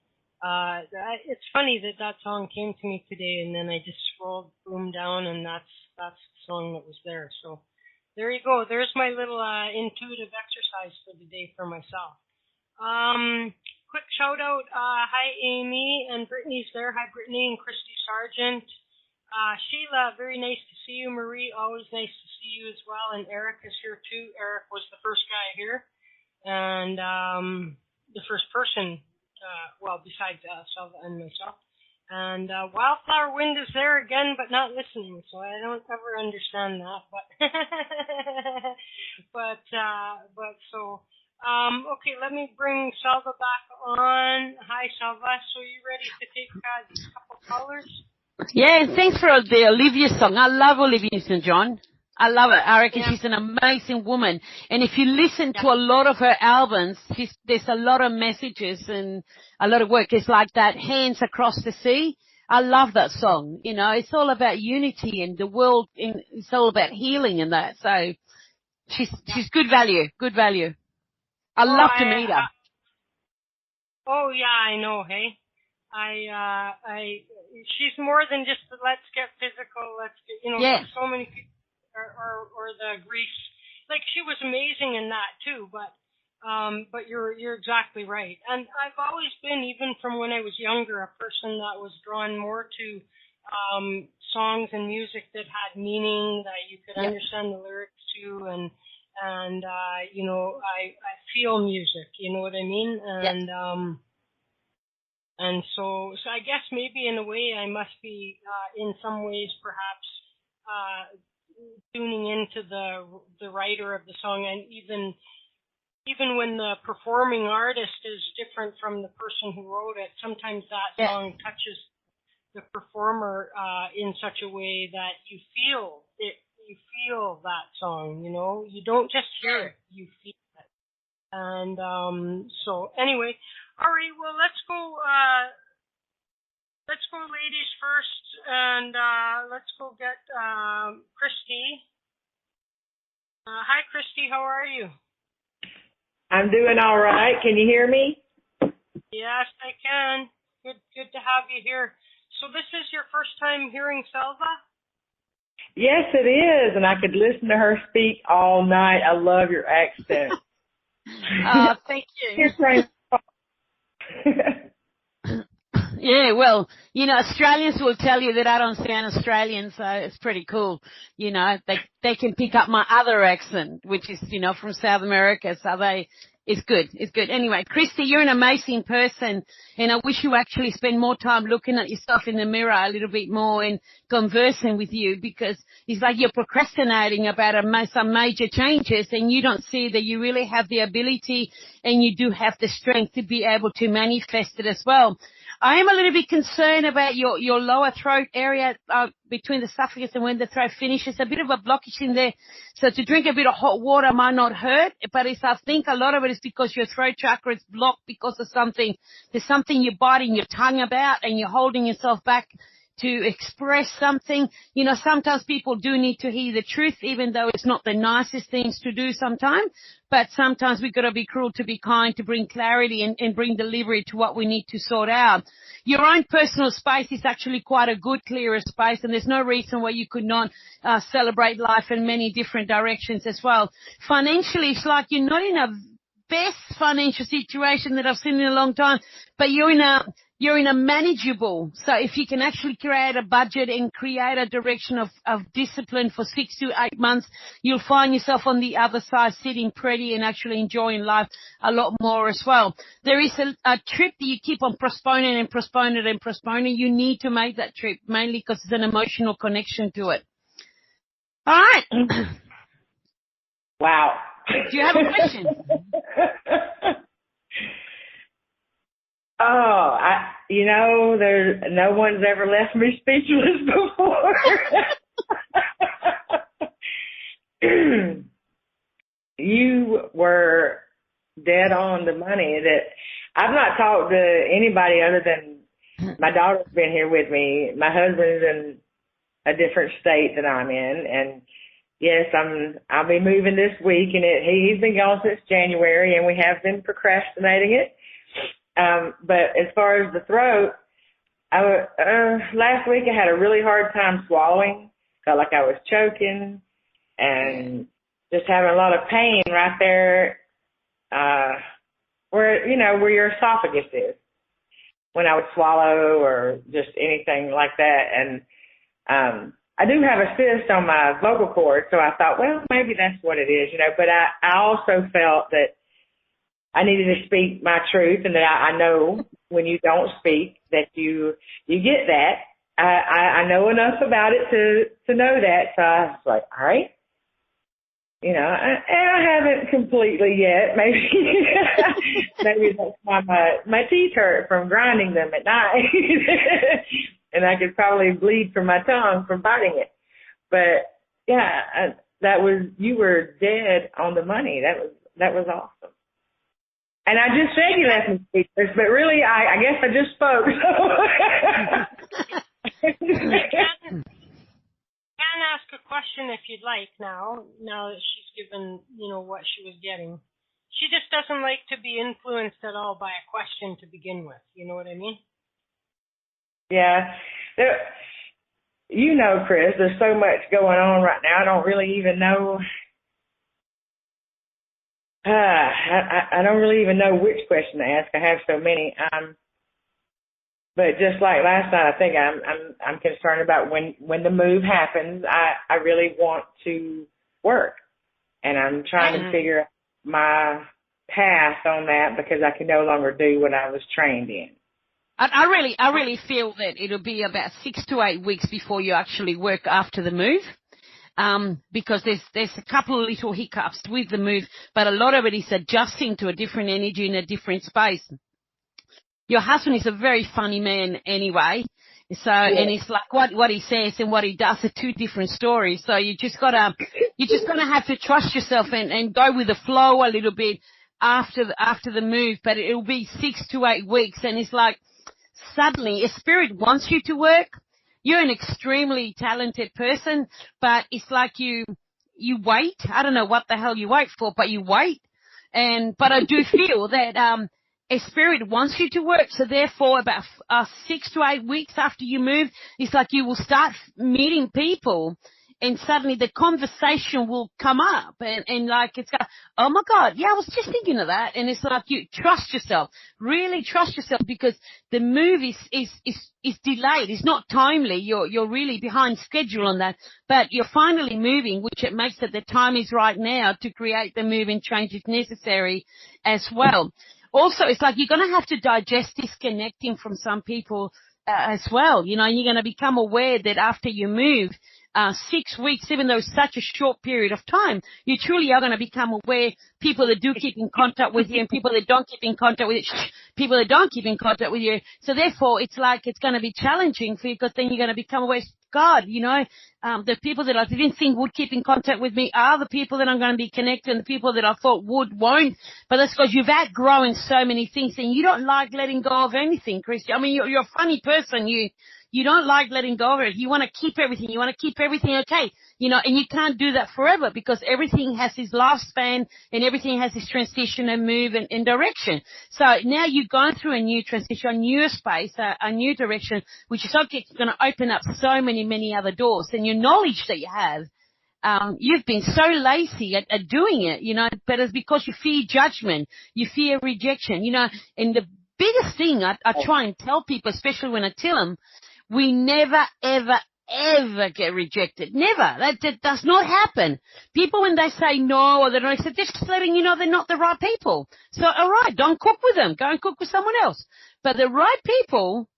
it's funny that song came to me today, and then I just scrolled boom down, and that's the song that was there. So there you go. There's my little intuitive exercise for the day for myself. quick shout out. Hi, Amy, and Brittany's there. Hi, Brittany and Christy Sargent. Sheila, very nice to see you. Marie, always nice to see you as well. And Eric is here too. Eric was the first guy here, and the first person, besides Selva and myself. And Wildflower Wind is there again, but not listening, so I don't ever understand that. But okay, let me bring Selva back on. Hi, Selva. So you ready to take these couple callers? Yeah, and thanks for the Olivia song. I love Olivia Newton-John. I love it. I reckon she's an amazing woman. And if you listen to a lot of her albums, there's a lot of messages and a lot of work. It's like that Hands Across the Sea. I love that song. You know, it's all about unity and the world. It's all about healing and that. So she's good value. Good value. I love to meet her. Oh yeah, I know. Hey, she's more than just the let's get physical. Let's get, so many people. Or the Greece, like she was amazing in that too. But you're exactly right. And I've always been, even from when I was younger, a person that was drawn more to songs and music that had meaning, that you could understand the lyrics to, and I feel music. You know what I mean? And so I guess maybe in a way I must be in some ways perhaps tuning into the writer of the song, and even when the performing artist is different from the person who wrote it, sometimes that song touches the performer in such a way that you feel it. You feel that song, you don't just hear it, you feel it. And so anyway, all right, well, let's go ladies first, and let's go get Christy. Hi, Christy. How are you? I'm doing all right. Can you hear me? Yes, I can. Good to have you here. So this is your first time hearing Selva? Yes, it is, and I could listen to her speak all night. I love your accent. Thank you. Yeah, well, Australians will tell you that I don't sound Australian, so it's pretty cool. They can pick up my other accent, which is, from South America, so it's good. It's good. Anyway, Christy, you're an amazing person, and I wish you actually spend more time looking at yourself in the mirror a little bit more and conversing with you, because it's like you're procrastinating about some major changes, and you don't see that you really have the ability and you do have the strength to be able to manifest it as well. I am a little bit concerned about your lower throat area between the esophagus and when the throat finishes. A bit of a blockage in there. So to drink a bit of hot water might not hurt, but I think a lot of it is because your throat chakra is blocked because of something. There's something you're biting your tongue about, and you're holding yourself back to express something. Sometimes people do need to hear the truth, even though it's not the nicest things to do sometimes. But sometimes we've got to be cruel to be kind, to bring clarity and bring delivery to what we need to sort out. Your own personal space is actually quite a good, clearer space, and there's no reason why you could not celebrate life in many different directions as well. Financially, it's like you're not in a best financial situation that I've seen in a long time, but you're in a manageable. So if you can actually create a budget and create a direction of discipline for 6 to 8 months, you'll find yourself on the other side sitting pretty and actually enjoying life a lot more as well. There is a trip that you keep on postponing and postponing and postponing. You need to make that trip, mainly because there's an emotional connection to it. All right. Wow. Do you have a question? There's no one's ever left me speechless before. You were dead on the money. That I've not talked to anybody other than my daughter's been here with me. My husband's in a different state than I'm in, and yes, I'll be moving this week, and he's been gone since January, and we have been procrastinating it. But as far as the throat, last week I had a really hard time swallowing. Felt like I was choking and just having a lot of pain right there where, you know, where your esophagus is when I would swallow or just anything like that. And I do have a cyst on my vocal cord, so I thought, well, maybe that's what it is, you know. But I also felt that I needed to speak my truth, and that I know when you don't speak that you get that. I know enough about it to know that. So I was like, all right. You know, and I haven't completely yet. Maybe maybe that's why my teeth hurt from grinding them at night. And I could probably bleed from my tongue from biting it. But yeah, you were dead on the money. That was awesome. And I just said you left me speechless, but really I guess I just spoke. Can ask a question if you'd like now that she's given, you know, what she was getting. She just doesn't like to be influenced at all by a question to begin with. You know what I mean? Yeah. You know, Chris, there's so much going on right now. I don't really even know. I don't really even know which question to ask. I have so many. But just like last night, I think I'm concerned about when the move happens. I really want to work, and I'm trying to figure out my path on that because I can no longer do what I was trained in. I really feel that it'll be about 6 to 8 weeks before you actually work after the move. Because there's a couple of little hiccups with the move, but a lot of it is adjusting to a different energy in a different space. Your husband is a very funny man anyway. So, and it's like what he says and what he does are two different stories. So you're just gonna have to trust yourself and go with the flow a little bit after the move, but it'll be 6 to 8 weeks. And it's like suddenly a spirit wants you to work. You're an extremely talented person, but it's like you wait. I don't know what the hell you wait for, but you wait. But I do feel that, a spirit wants you to work. So therefore about 6 to 8 weeks after you move, it's like you will start meeting people and suddenly the conversation will come up and like it's got, oh my God, yeah, I was just thinking of that. And it's like you trust yourself, really trust yourself because the move is delayed. It's not timely. You're really behind schedule on that, but you're finally moving, which it makes it the time is right now to create the move and change if necessary as well. Also, it's like you're going to have to digest disconnecting from some people as well. You know, you're going to become aware that after you move, 6 weeks, even though it's such a short period of time, you truly are going to become aware people that do keep in contact with you and people that don't keep in contact with you, people that don't keep in contact with you. So therefore, it's like it's going to be challenging for you because then you're going to become aware, God, you know, the people that I didn't think would keep in contact with me are the people that I'm going to be connected and the people that I thought won't. But that's because you've outgrown so many things and you don't like letting go of anything, Chris. I mean, you're a funny person. You don't like letting go of it. You want to keep everything. You want to keep everything okay. You know, and you can't do that forever because everything has its lifespan and everything has its transition and move and direction. So now you're going through a new transition, a new space, a new direction, which is going to open up so many other doors. And your knowledge that you have, you've been so lazy at doing it, you know, but it's because you fear judgment, you fear rejection, you know, and the biggest thing I try and tell people, especially when I tell them, we never, ever get rejected. Never. That does not happen. People, when they say no or they don't accept, they're just letting you know they're not the right people. So, all right, don't cook with them. Go and cook with someone else. But the right people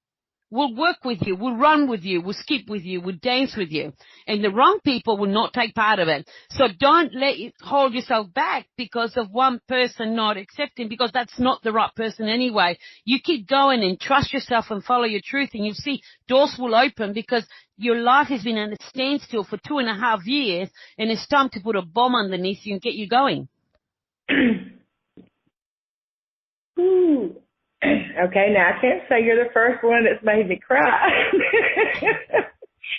will work with you, will run with you, will skip with you, will dance with you. And the wrong people will not take part of it. So don't hold yourself back because of one person not accepting, because that's not the right person anyway. You keep going and trust yourself and follow your truth, and you'll see doors will open because your life has been at a standstill for 2.5 years, and it's time to put a bomb underneath you and get you going. Ooh. Okay, now I can't say you're the first one that's made me cry.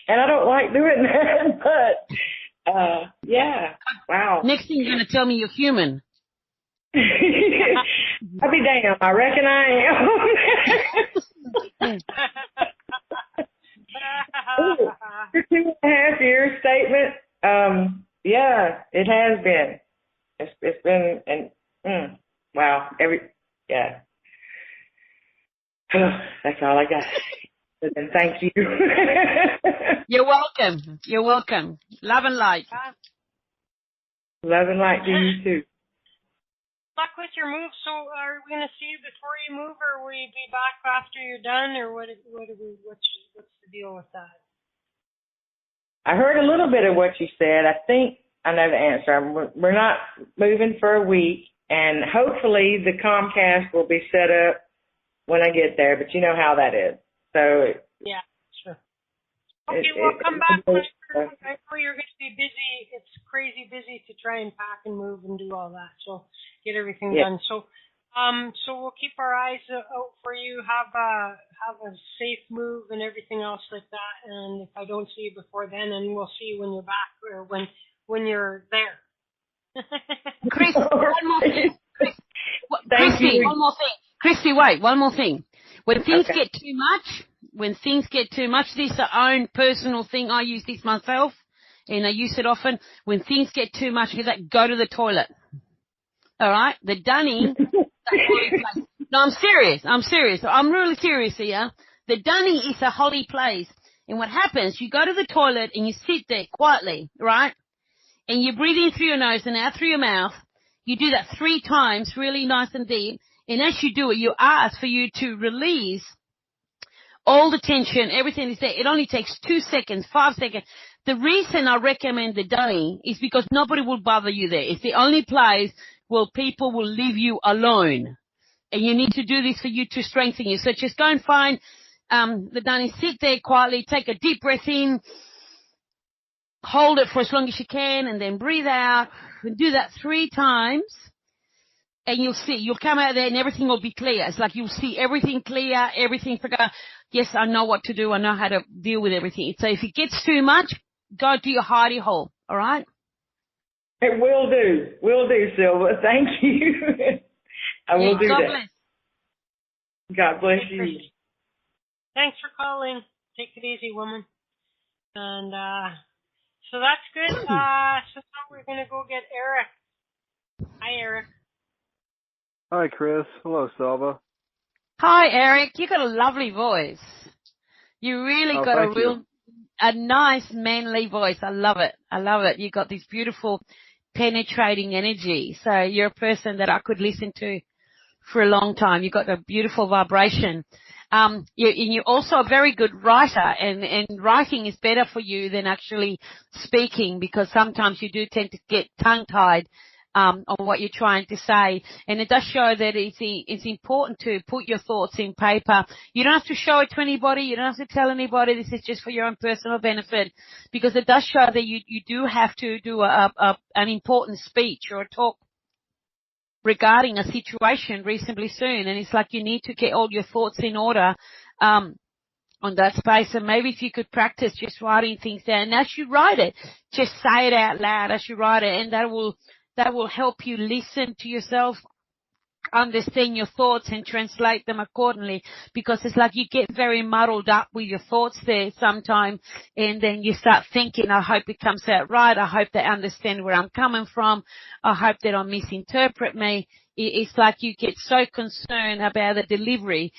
And I don't like doing that, but, yeah, wow. Next thing you're going to tell me you're human. I'll be damned. I reckon I am. Ooh, your 2.5 year statement, yeah, it has been. It's been, and wow, Yeah. That's all I got. And thank you. You're welcome. You're welcome. Love and light. Love and light to you too. Luck with your move. So, are we going to see you before you move, or will you be back after you're done, or what's the deal with that? I heard a little bit of what you said. I think I know the answer. We're not moving for a week, and hopefully the Comcast will be set up when I get there, but you know how that is. So yeah, sure. Okay, well, come back. I know you're going to be busy. It's crazy busy to try and pack and move and do all that. So get everything done. So we'll keep our eyes out for you. Have a safe move and everything else like that. And if I don't see you before then, and we'll see you when you're back or when you're there. Chris, one more thing. Christy, one more thing. Christy, wait, one more thing. When things get too much, this is our own personal thing. I use this myself, and I use it often. When things get too much, go to the toilet. All right? The dunny. No, I'm serious. I'm really serious here. The dunny is a holy place. And what happens, you go to the toilet and you sit there quietly, right? And you breathe in through your nose and out through your mouth. You do that 3 times, really nice and deep. And as you do it, you ask for you to release all the tension, everything is there. It only takes 2 seconds, 5 seconds. The reason I recommend the dunny is because nobody will bother you there. It's the only place where people will leave you alone. And you need to do this for you to strengthen you. So just go and find the dunny, sit there quietly, take a deep breath in, hold it for as long as you can, and then breathe out. And do that 3 times. And you'll see, you'll come out there and everything will be clear. It's like you'll see everything clear, everything forgot. Yes, I know what to do. I know how to deal with everything. So if it gets too much, go to your hidey hole. All right? It will do. Will do, Selva. Thank you. I will do God that. Bless. God bless you. Thanks for calling. Take it easy, woman. And so that's good. So now we're going to go get Eric. Hi, Eric. Hi, Chris. Hello, Selva. Hi, Eric. You got a lovely voice. You really got a nice manly voice. I love it. You got this beautiful penetrating energy. So you're a person that I could listen to for a long time. You got a beautiful vibration. You're also a very good writer, and writing is better for you than actually speaking, because sometimes you do tend to get tongue-tied on what you're trying to say. And it does show that it's important to put your thoughts in paper. You don't have to show it to anybody. You don't have to tell anybody. This is just for your own personal benefit, because it does show that you do have to do an important speech or a talk regarding a situation reasonably soon. And it's like you need to get all your thoughts in order on that space. And maybe if you could practice just writing things down. And as you write it, just say it out loud as you write it, and that will help you listen to yourself, understand your thoughts, and translate them accordingly, because it's like you get very muddled up with your thoughts there sometime, and then you start thinking, I hope it comes out right, I hope they understand where I'm coming from, I hope they don't misinterpret me. It's like you get so concerned about the delivery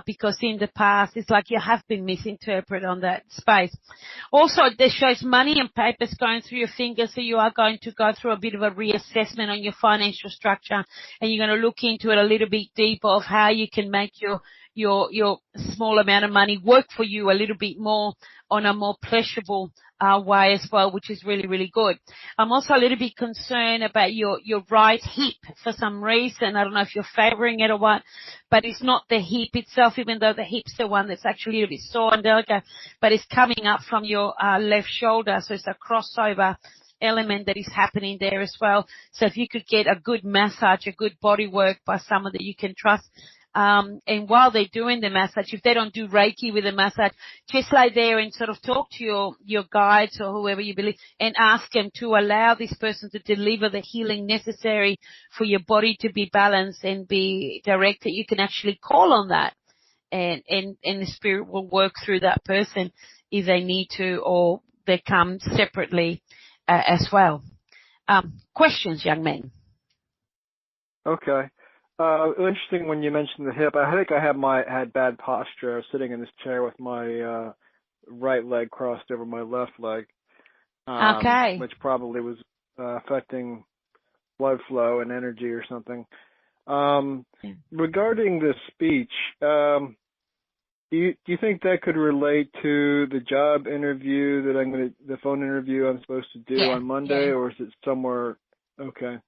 because in the past it's like you have been misinterpreted on that space. Also, this shows money and papers going through your fingers, so you are going to go through a bit of a reassessment on your financial structure, and you're going to look into it a little bit deeper of how you can make your small amount of money work for you a little bit more on a more pleasurable way as well, which is really, really good. I'm also a little bit concerned about your right hip for some reason. I don't know if you're favoring it or what, but it's not the hip itself, even though the hip's the one that's actually a little bit sore and delicate, but it's coming up from your left shoulder, so it's a crossover element that is happening there as well. So if you could get a good massage, a good body work by someone that you can trust, and while they're doing the massage, if they don't do Reiki with the massage, just lay there and sort of talk to your guides or whoever you believe, and ask them to allow this person to deliver the healing necessary for your body to be balanced and be directed. You can actually call on that, and the spirit will work through that person if they need to, or they come separately as well. Questions, young men? Okay. Interesting when you mentioned the hip. I think I had bad posture. I was sitting in this chair with my right leg crossed over my left leg, Okay. which probably was affecting blood flow and energy or something. Regarding the speech, do you think that could relate to the job interview the phone interview I'm supposed to do on Monday, or is it somewhere? Okay.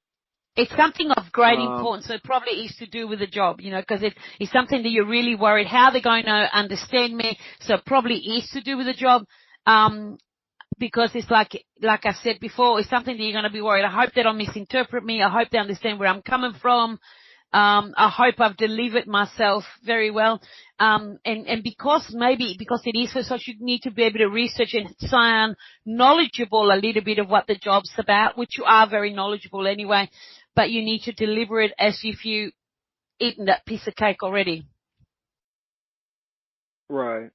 It's something of great importance, so it probably is to do with the job, because it's something that you're really worried how they're going to understand me, so it probably is to do with the job, because it's like I said before, it's something that you're going to be worried. I hope they don't misinterpret me. I hope they understand where I'm coming from. I hope I've delivered myself very well. And because it is for such, you need to be able to research and sound knowledgeable a little bit of what the job's about, which you are very knowledgeable anyway, but you need to deliver it as if you eaten that piece of cake already. Right.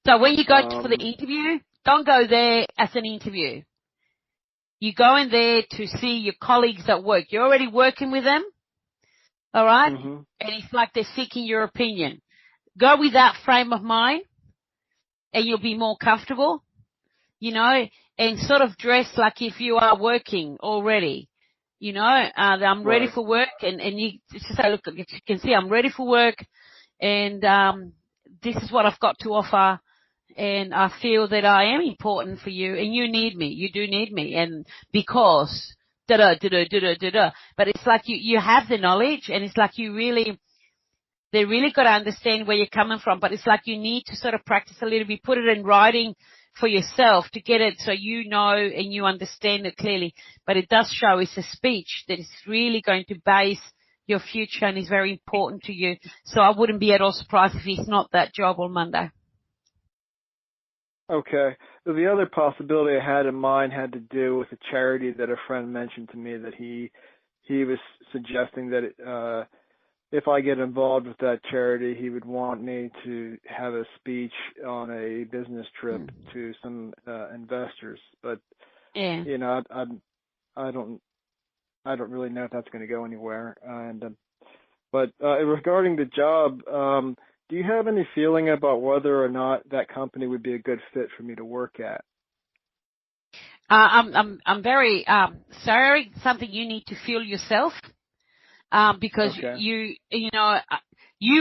So when you go for the interview, don't go there as an interview. You go in there to see your colleagues at work. You're already working with them. All right? Mm-hmm. And it's like they're seeking your opinion. Go with that frame of mind and you'll be more comfortable, and sort of dress like if you are working already. I'm ready for work and you just say, look, you can see I'm ready for work and this is what I've got to offer and I feel that I am important for you and you need me. You do need me. And because but it's like you have the knowledge and it's like they really got to understand where you're coming from, but it's like you need to sort of practice a little bit, put it in writing for yourself to get it so you know and you understand it clearly. But it does show it's a speech that is really going to base your future and is very important to you. So I wouldn't be at all surprised if it's not that job on Monday. Okay. So the other possibility I had in mind had to do with a charity that a friend mentioned to me that he was suggesting that if I get involved with that charity, he would want me to have a speech on a business trip to some investors. But I don't really know if that's going to go anywhere. But regarding the job, do you have any feeling about whether or not that company would be a good fit for me to work at? I'm very sorry. Something you need to feel yourself, because you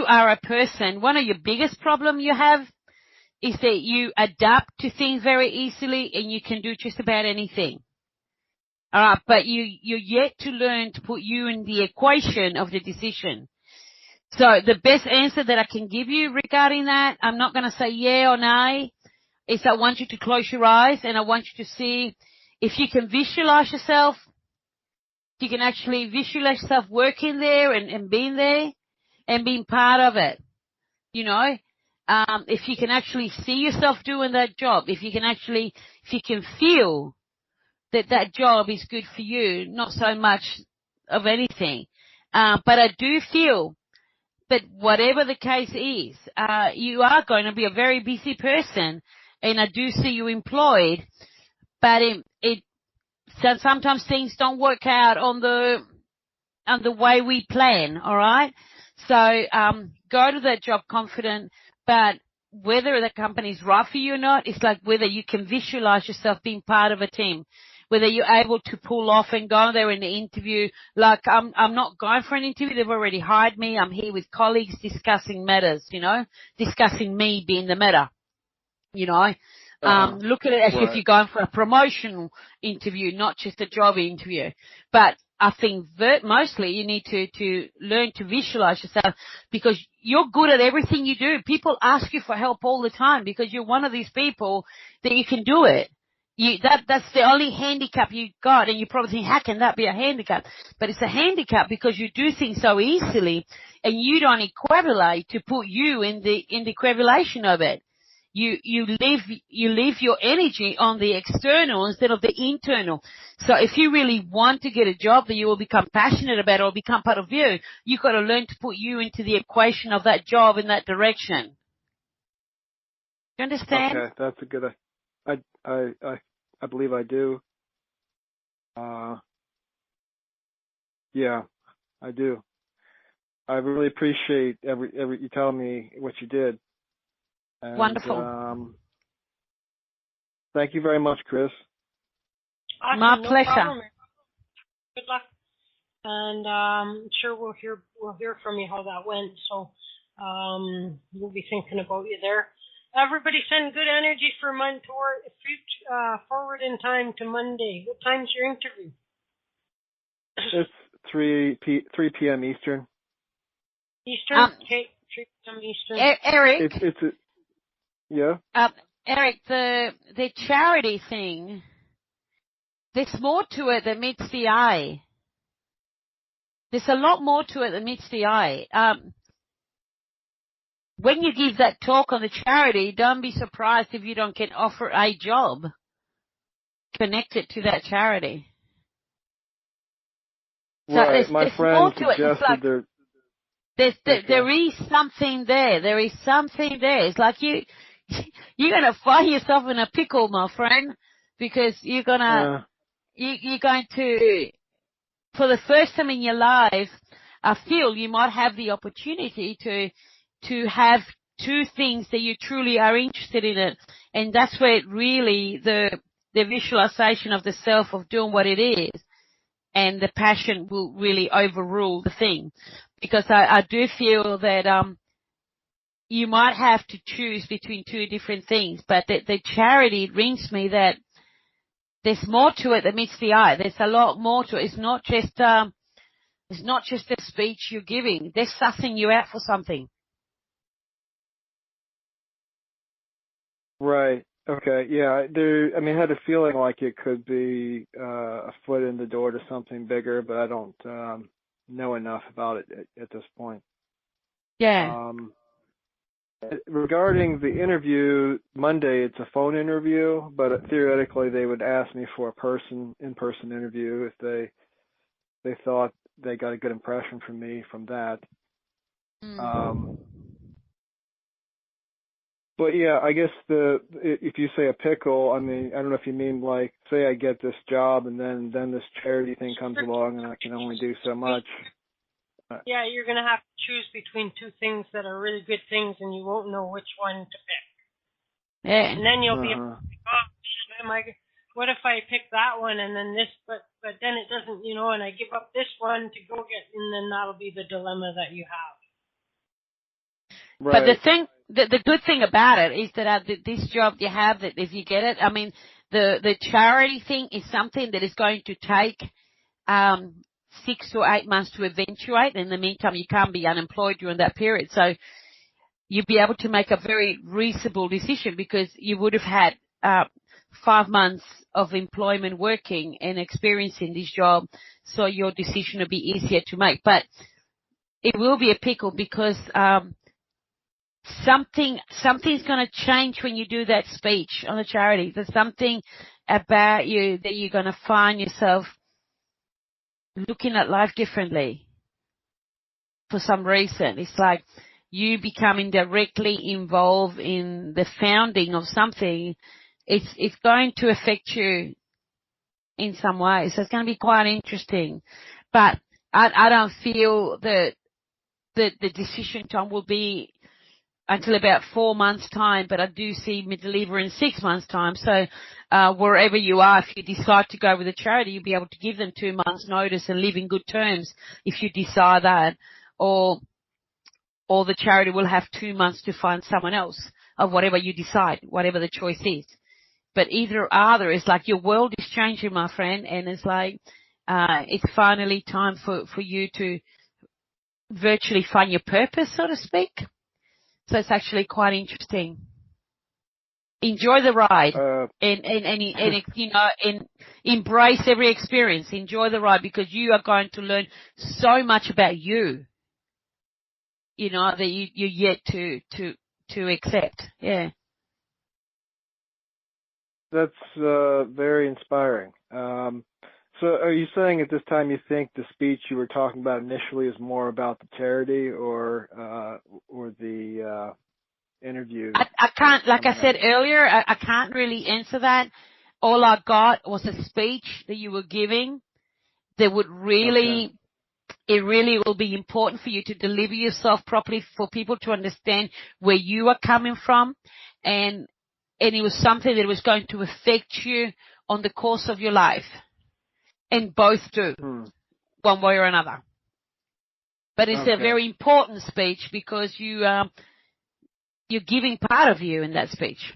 are a person. One of your biggest problem you have is that you adapt to things very easily, and you can do just about anything. All right, but you're yet to learn to put you in the equation of the decision. So the best answer that I can give you regarding that, I'm not going to say yeah or nay, is I want you to close your eyes and I want you to see if you can visualize yourself, you can actually visualize yourself working there and being there and being part of it. If you can actually see yourself doing that job, if you can feel that job is good for you, not so much of anything. But I do feel that whatever the case is, you are going to be a very busy person, and I do see you employed, but so sometimes things don't work out on the way we plan, all right? So go to that job confident, but whether the company is right for you or not, it's like whether you can visualize yourself being part of a team, whether you're able to pull off and go there in the interview. Like, I'm not going for an interview. They've already hired me. I'm here with colleagues discussing matters, discussing me being the matter, Look at it as if you're going for a promotional interview, not just a job interview. But I think mostly you need to learn to visualize yourself, because you're good at everything you do. People ask you for help all the time because you're one of these people that you can do it. That's the only handicap you got, and you probably think, how can that be a handicap? But it's a handicap because you do things so easily, and you don't equivocate to put you in the equivocation of it. You leave your energy on the external instead of the internal. So if you really want to get a job that you will become passionate about or become part of you've got to learn to put you into the equation of that job in that direction. Do you understand? Okay, that's a good. I believe I do. Yeah, I do. I really appreciate every you telling me what you did. And, Wonderful. Thank you very much, Chris. Awesome, My no pleasure. problem. Good luck. And I'm sure we'll hear from you how that went. So we'll be thinking about you there. Everybody send good energy for forward in time to Monday. What time's your interview? It's 3 p.m. Eastern. Eastern? Okay, 3 p.m. Eastern. Eric? Yeah? Eric, the charity thing, there's more to it than meets the eye. There's a lot more to it than meets the eye. When you give that talk on the charity, don't be surprised if you don't get offered a job connected to that charity. So Right. My friend suggested there is something there. There is something there. It's like you're going to find yourself in a pickle, my friend, because you're going to, for the first time in your life, I feel you might have the opportunity to have two things that you truly are interested in it. And that's where really the visualization of the self of doing what it is and the passion will really overrule the thing. Because I do feel that you might have to choose between two different things, but the charity rings me that there's more to it than meets the eye. There's a lot more to it. It's not just a speech you're giving. There's sussing you out for something. Right. Okay. Yeah. I had a feeling like it could be a foot in the door to something bigger, but I don't know enough about it at this point. Yeah. Regarding the interview, Monday it's a phone interview, but theoretically they would ask me for a in-person interview if they thought they got a good impression from me from that. But yeah, I guess if you say a pickle, I don't know if you mean like, say I get this job and then this charity thing comes along and I can only do so much. Yeah, you're going to have to choose between two things that are really good things and you won't know which one to pick. Yeah. And then you'll be what if I pick that one and then this, but then it doesn't, and I give up this one to go get, and then that'll be the dilemma that you have. Right. But the good thing about it is that this job you have, that if you get it, the charity thing is something that is going to take 6 to 8 months to eventuate. In the meantime, you can't be unemployed during that period. So you'll be able to make a very reasonable decision because you would have had 5 months of employment working and experiencing this job. So your decision will be easier to make. But it will be a pickle because something's going to change when you do that speech on the charity. There's something about you that you're going to find yourself looking at life differently for some reason. It's like you becoming directly involved in the founding of something. It's going to affect you in some ways. So it's going to be quite interesting. But I don't feel that the decision time will be until about 4 months' time, but I do see me deliver in 6 months' time. So wherever you are, if you decide to go with a charity, you'll be able to give them 2 months' notice and live in good terms if you decide that. Or the charity will have 2 months to find someone else of whatever you decide, whatever the choice is. But either or other, it's like your world is changing, my friend, and it's like it's finally time for you to virtually find your purpose, so to speak. So it's actually quite interesting. Enjoy the ride and embrace every experience. Enjoy the ride because you are going to learn so much about you, that you're yet to accept. Yeah. That's very inspiring. So are you saying at this time you think the speech you were talking about initially is more about the charity or the interview? I can't, like I said earlier, I can't really answer that. All I got was a speech that you were giving that would really it really will be important for you to deliver yourself properly for people to understand where you are coming from. And it was something that was going to affect you on the course of your life. And both do, one way or another. But it's a very important speech because you're giving part of you in that speech.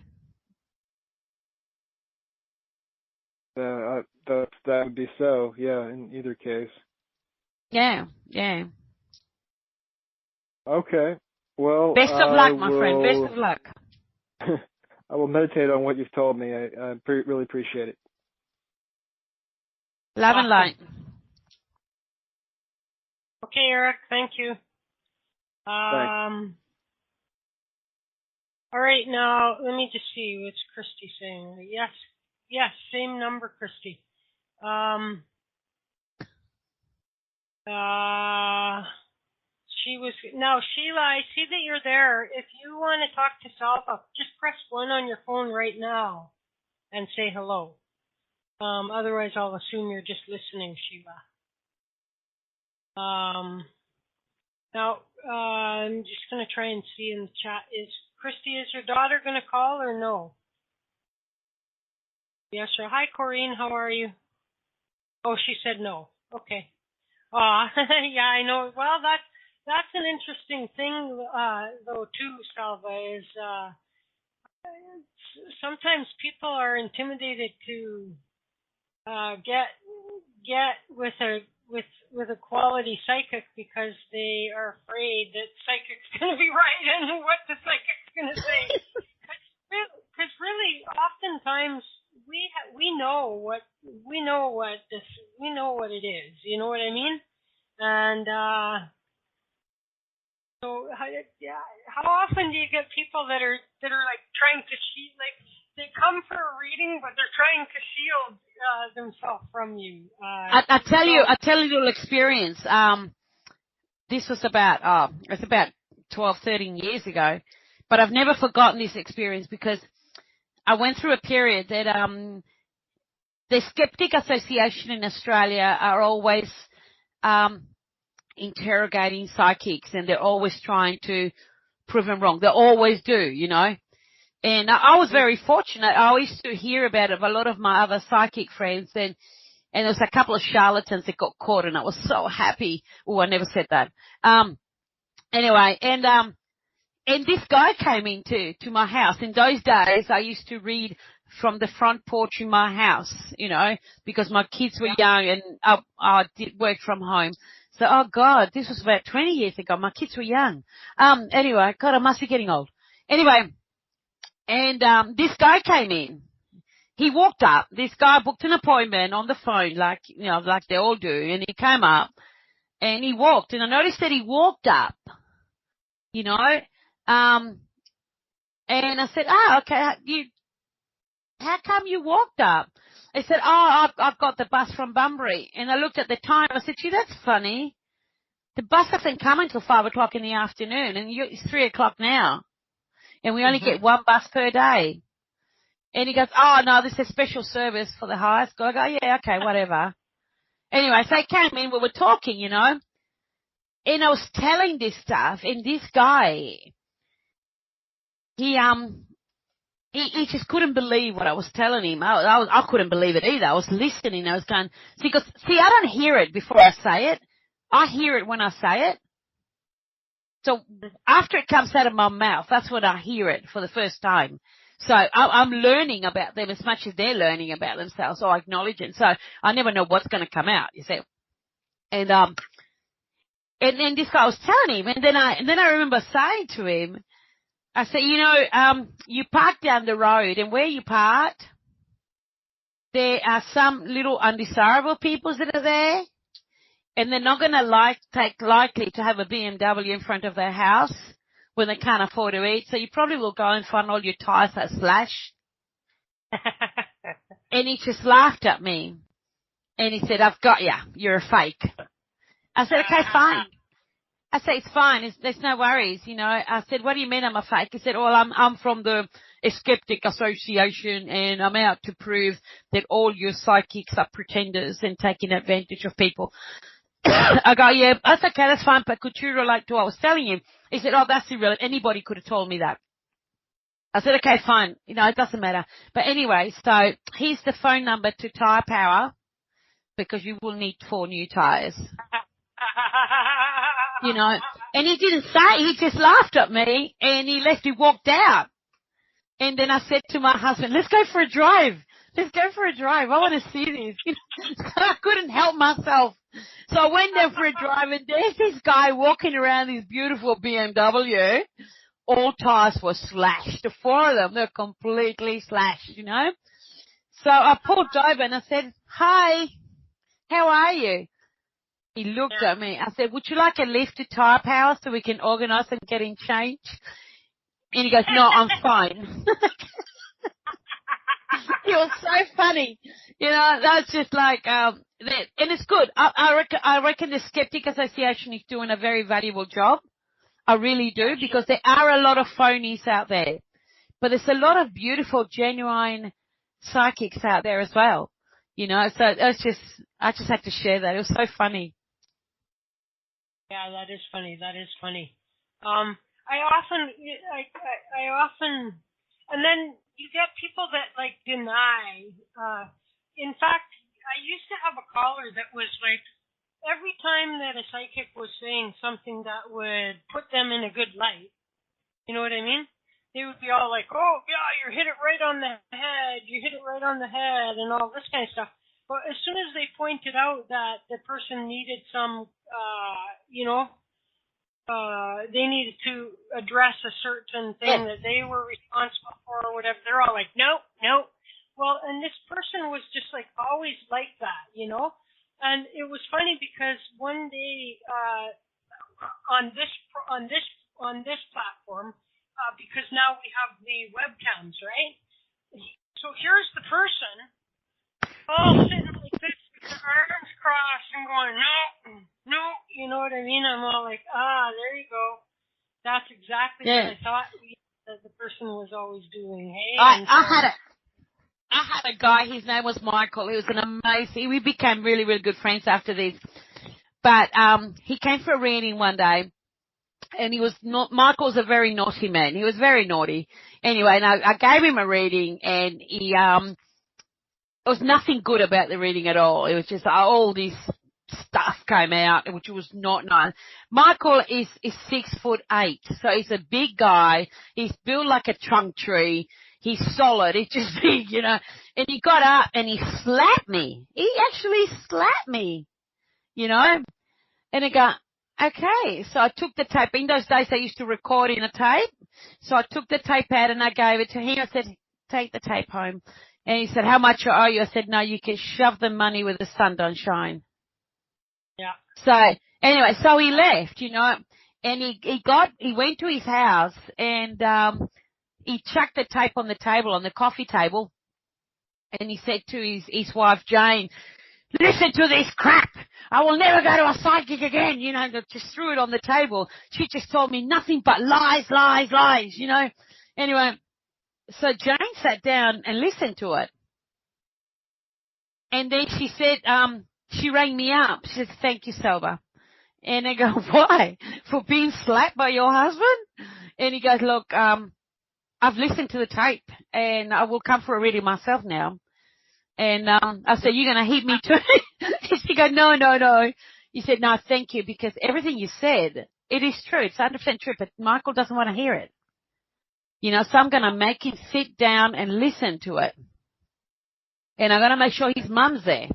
That would be so, yeah, in either case. Yeah. Okay. Well, best of luck, my friend. Best of luck. I will meditate on what you've told me. I really appreciate it. Love and light. Okay, Eric. Thank you. Thanks. All right, now let me just see what's Christy saying. Yes, same number, Christy. Sheila, I see that you're there. If you want to talk to Selva, just press 1 on your phone right now and say hello. Otherwise, I'll assume you're just listening, Sheila. Now, I'm just going to try and see in the chat. Christy, is your daughter going to call or no? Yes, sir. Hi, Corrine. How are you? Oh, she said no. Okay. Yeah, I know. Well, that's an interesting thing, though, too, Selva, is sometimes people are intimidated to get with a quality psychic because they are afraid that psychic's going to be right and what the psychic's going to say. Because really, oftentimes we know what it is. You know what I mean? And so how often do you get people that are like trying to shield, like they come for a reading, but they're trying to shield themselves from you? I tell you a little experience. This was about 12, 13 years ago, but I've never forgotten this experience because I went through a period that the Skeptic Association in Australia are always interrogating psychics, and they're always trying to prove them wrong. They always do, you know. And I was very fortunate. I always used to hear about it of a lot of my other psychic friends, and there was a couple of charlatans that got caught, and I was so happy. Oh, I never said that. Anyway, and this guy came into my house. In those days, I used to read from the front porch in my house, you know, because my kids were young and I did work from home. So, oh God, this was about 20 years ago. My kids were young. Anyway, God, I must be getting old. Anyway, and this guy came in. He walked up. This guy booked an appointment on the phone, like they all do. And he came up and he walked. And I noticed that he walked up, you know. And I said, okay, how come you walked up? He said, I've got the bus from Bunbury. And I looked at the time. I said, gee, that's funny. The bus doesn't come until 5 o'clock in the afternoon, and it's 3 o'clock now. And we only get one bus per day. And he goes, oh, no, this is a special service for the high school. I go, yeah, okay, whatever. Anyway, so he came in. We were talking, you know. And I was telling this stuff, and this guy, he just couldn't believe what I was telling him. I couldn't believe it either. I was listening. I was going, because, I don't hear it before I say it. I hear it when I say it. So after it comes out of my mouth, that's when I hear it for the first time. So I'm learning about them as much as they're learning about themselves, or I acknowledge it. So I never know what's going to come out, you see. And then this guy was telling him, and then I remember saying to him, I said, you know, you park down the road, and where you parked, there are some little undesirable people that are there, and they're not going to likely to have a BMW in front of their house when they can't afford to eat. So you probably will go and find all your tires are slashed. And he just laughed at me, and he said, "I've got you. You're a fake." I said, "Okay, fine." I said, "It's fine. There's no worries, you know." I said, "What do you mean I'm a fake?" He said, "Well, I'm from the Skeptic Association, and I'm out to prove that all your psychics are pretenders and taking advantage of people." I go, yeah, that's okay, that's fine, but could you relate to what I was telling you? He said, oh, that's irrelevant. Anybody could have told me that. I said, okay, fine. It doesn't matter. But anyway, so here's the phone number to Tire Power, because you will need 4 new tires. And he didn't say, he just laughed at me and he left, he walked out. And then I said to my husband, let's go for a drive. Let's go for a drive. I want to see this. I couldn't help myself. So I went there for a drive and there's this guy walking around this beautiful BMW. All tires were slashed. The 4 of them, they're completely slashed, So I pulled over and I said, hi, how are you? He looked at me. I said, would you like a lift to Tire Power so we can organize and get in change? And he goes, no, I'm fine. It was so funny. That's just like, and it's good. I reckon the Skeptic Association is doing a very valuable job. I really do, because there are a lot of phonies out there. But there's a lot of beautiful, genuine psychics out there as well. So I just had to share that. It was so funny. Yeah, that is funny. That is funny. I often, and then you get people that deny. In fact, I used to have a caller that was every time that a psychic was saying something that would put them in a good light, you know what I mean? They would be all like, oh, yeah, you hit it right on the head, and all this kind of stuff. But as soon as they pointed out that the person needed some, they needed to address a certain thing that they were responsible for or whatever, they're all like, no. Well, and this person was just always like that, And it was funny because one day on this platform, because now we have the webcams, right? So here's the person, all sitting like this, with their arms crossed, and going, no, you know what I mean? I'm all like, there you go. That's exactly what I thought that the person was always doing. Hey, I had a guy, his name was Michael. He was an amazing, we became really, really good friends after this. But he came for a reading one day, and Michael was a very naughty man. He was very naughty. Anyway, and I gave him a reading, and there was nothing good about the reading at all. It was just all this stuff came out, which was not nice. Michael is 6'8", so he's a big guy. He's built like a trunk tree. He's solid. He's just big, And he got up and he slapped me. He actually slapped me, And I go, okay. So I took the tape. In those days, they used to record in a tape. So I took the tape out and I gave it to him. I said, take the tape home. And he said, how much are you? I said, no, you can shove the money where the sun don't shine. Yeah. So anyway, so he left, and he went to his house and, he chucked the tape on the table, on the coffee table, and he said to his wife, Jane, listen to this crap. I will never go to a psychic again. Just threw it on the table. She just told me nothing but lies. Anyway, so Jane sat down and listened to it. And then she said, she rang me up. She said, thank you, Selva. And I go, why? For being slapped by your husband? And he goes, look, I've listened to the tape and I will come for a reading myself now. And I said, you're going to hit me too? He goes, no. He said, no, thank you, because everything you said, it is true. It's 100% true, but Michael doesn't want to hear it. So I'm going to make him sit down and listen to it. And I'm going to make sure his mum's there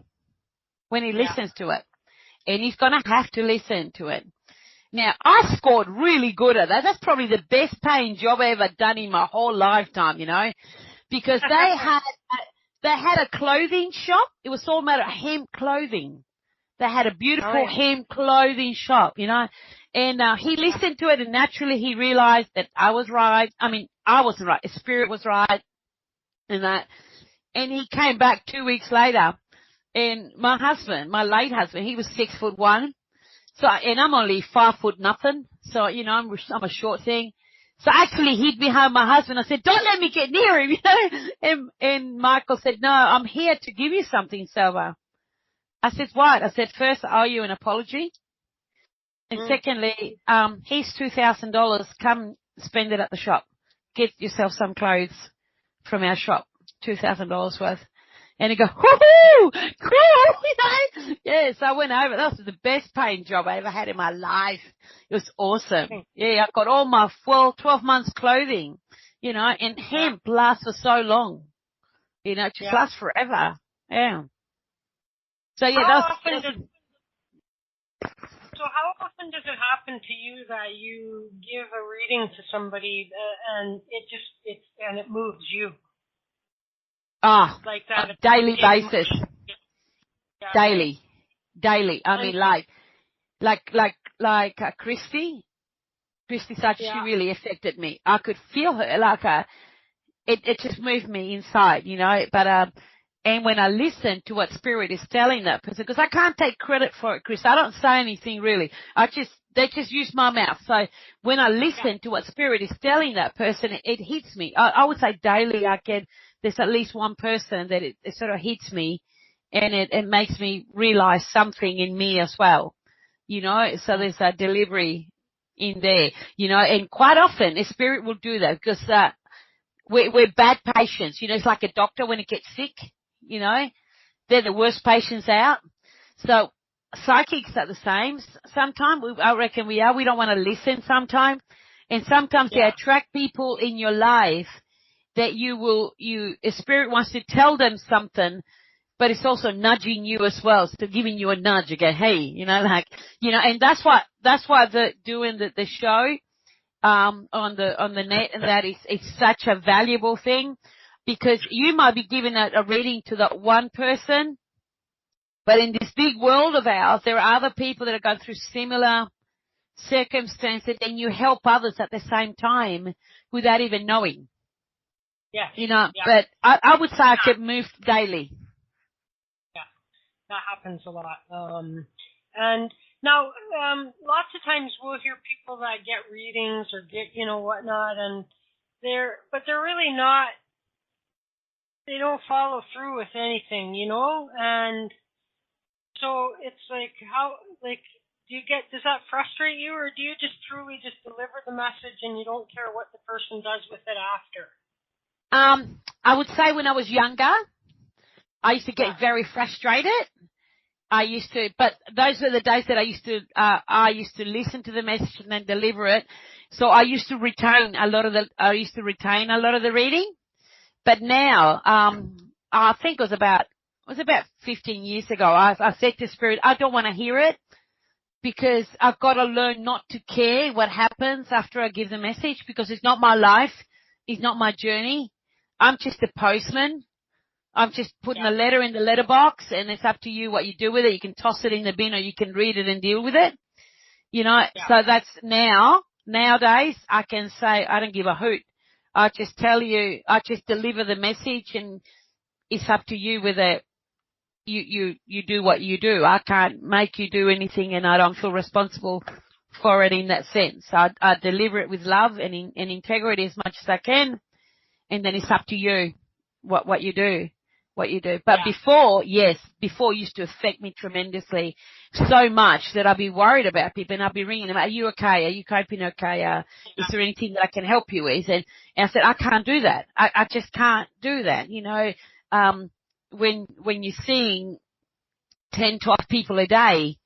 when he listens to it. And he's going to have to listen to it. Now, I scored really good at that. That's probably the best paying job I ever done in my whole lifetime, because they had a clothing shop. It was all made of hemp clothing. They had a beautiful hemp clothing shop, and he listened to it, and naturally he realized that I was right. I mean, I wasn't right. The spirit was right. And he came back 2 weeks later, and my late husband, he was 6'1". So, and I'm only 5 foot nothing. So, I'm a short thing. So actually hid behind my husband. I said, don't let me get near him, And Michael said, no, I'm here to give you something, Selva. I said, what? I said, first, I owe you an apology. And secondly, here's $2,000. Come spend it at the shop. Get yourself some clothes from our shop. $2,000 worth. And he go, woohoo! Cool! Yes, I went over. That was the best paying job I ever had in my life. It was awesome. Yeah, I got all my 12 months clothing, and hemp lasts for so long. It just lasts forever. Yeah. So So how often does it happen to you that you give a reading to somebody and it moves you? Like that? On a daily basis. Yeah. Daily. I mean, like Christy. Christy said she really affected me. I could feel her, it just moved me inside, but, and when I listen to what Spirit is telling that person, because I can't take credit for it, Chris, I don't say anything really. They just use my mouth. So when I listen to what Spirit is telling that person, it hits me. I would say daily there's at least one person that it sort of hits me, and it makes me realize something in me as well, so there's a delivery in there, and quite often the Spirit will do that because, we're bad patients, it's like a doctor when he gets sick, they're the worst patients out. So psychics are the same. Sometimes I reckon we don't want to listen sometimes, and sometimes they attract people in your life that a Spirit wants to tell them something, but it's also nudging you as well. So giving you a nudge again, hey, and that's why doing the show, on the net, and that it's such a valuable thing, because you might be giving a reading to that one person, but in this big world of ours, there are other people that are going through similar circumstances, and you help others at the same time without even knowing. Yeah. But I would say I get moved daily. Yeah, that happens a lot. And now, lots of times we'll hear people that get readings or get, whatnot, and they're really not, they don't follow through with anything, and so it's like, does that frustrate you, or do you just truly just deliver the message and you don't care what the person does with it after? I would say when I was younger, I used to get very frustrated. But those were the days that I used to listen to the message and then deliver it. So I used to retain a lot of the reading. But now, I think it was about 15 years ago, I said to Spirit, I don't want to hear it, because I've got to learn not to care what happens after I give the message, because it's not my life. It's not my journey. I'm just a postman. I'm just putting a letter in the letterbox, and it's up to you what you do with it. You can toss it in the bin, or you can read it and deal with it. So that's nowadays I can say I don't give a hoot. I just tell you, I just deliver the message, and it's up to you whether you do what you do. I can't make you do anything, and I don't feel responsible for it in that sense. I deliver it with love and integrity as much as I can, and then it's up to you what you do. But before used to affect me tremendously, so much that I'd be worried about people, and I'd be ringing them, are you okay? Are you coping okay? Is there anything that I can help you with? And I said, I can't do that. I just can't do that. When you're seeing 10, 12 people a day,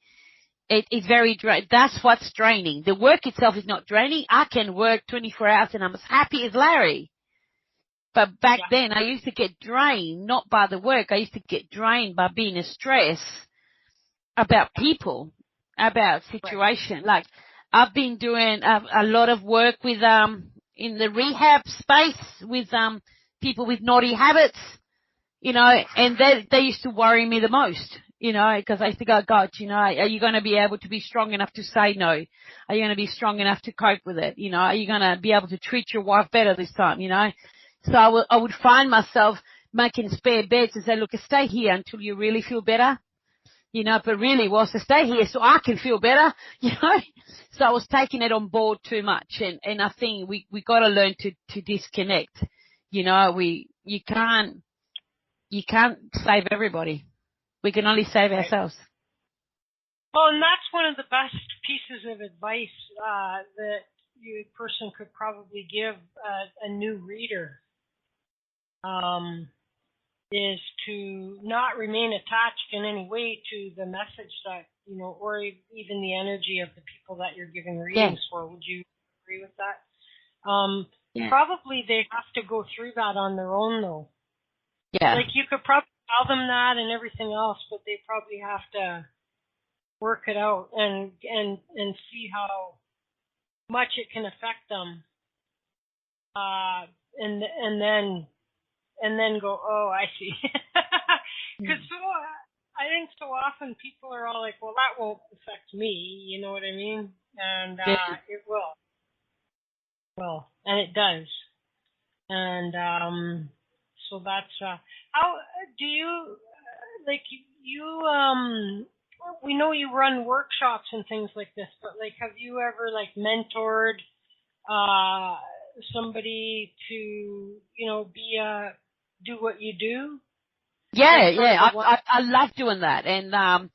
it's very that's what's draining. The work itself is not draining. I can work 24 hours and I'm as happy as Larry. But back then, I used to get drained, not by the work. I used to get drained by being in stress about people, about situation. Like, I've been doing a lot of work with, in the rehab space with, people with naughty habits, and they used to worry me the most, because I used to go, God, are you going to be able to be strong enough to say no? Are you going to be strong enough to cope with it? Are you going to be able to treat your wife better this time, So I would find myself making spare beds and say, look, stay here until you really feel better, but really was to stay here so I can feel better, So I was taking it on board too much. And I think we got to learn to disconnect. You can't save everybody. We can only save ourselves. Well, and that's one of the best pieces of advice that a person could probably give a new reader, is to not remain attached in any way to the message that, or even the energy of the people that you're giving readings for. Would you agree with that? Probably they have to go through that on their own, though. Yeah. Like, you could probably tell them that and everything else, but they probably have to work it out and see how much it can affect them, and then go, oh, I see. Because I think so often people are all like, well, that won't affect me, you know what I mean? And it will. Well, and it does. And so that's how do you we know you run workshops and things like this, but like, have you ever like mentored somebody to do what you do? I love doing that, and I'm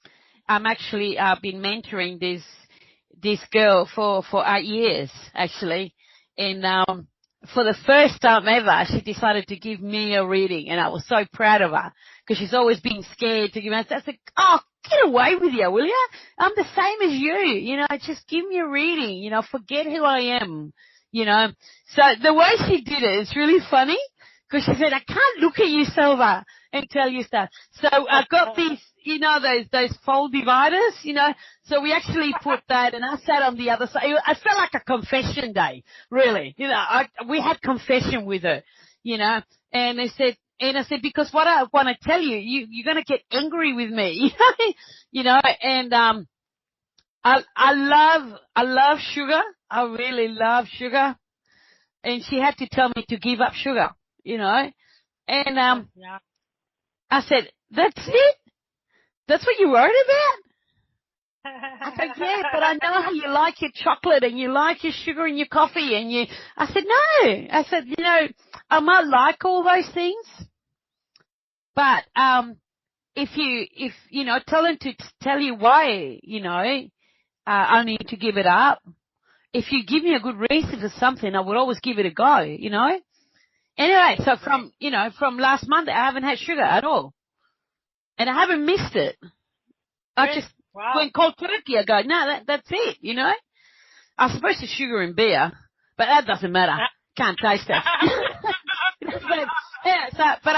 actually been mentoring this girl for 8 years actually, and for the first time ever, she decided to give me a reading, and I was so proud of her because she's always been scared to give me. I said, "Oh, get away with you, will you? I'm the same as you. Just give me a reading. Forget who I am. So the way she did it is really funny because she said, I can't look at you, Selva, and tell you stuff. So I got these, those fold dividers, so we actually put that, and I sat on the other side. I felt like a confession day, really. We had confession with her, and I said, because what I want to tell you, you're going to get angry with me, and I love sugar. I really love sugar. And she had to tell me to give up sugar, and I said, that's it? That's what you worried about? I said, yeah, but I know how you like your chocolate and you like your sugar and your coffee I said, no. I said, I might like all those things, but if tell them to tell you why, I need to give it up. If you give me a good reason for something, I would always give it a go, Anyway, so from last Monday, I haven't had sugar at all. And I haven't missed it. I just went cold turkey. I go, no, that's it, I'm supposed to sugar in beer, but that doesn't matter. Can't taste it. But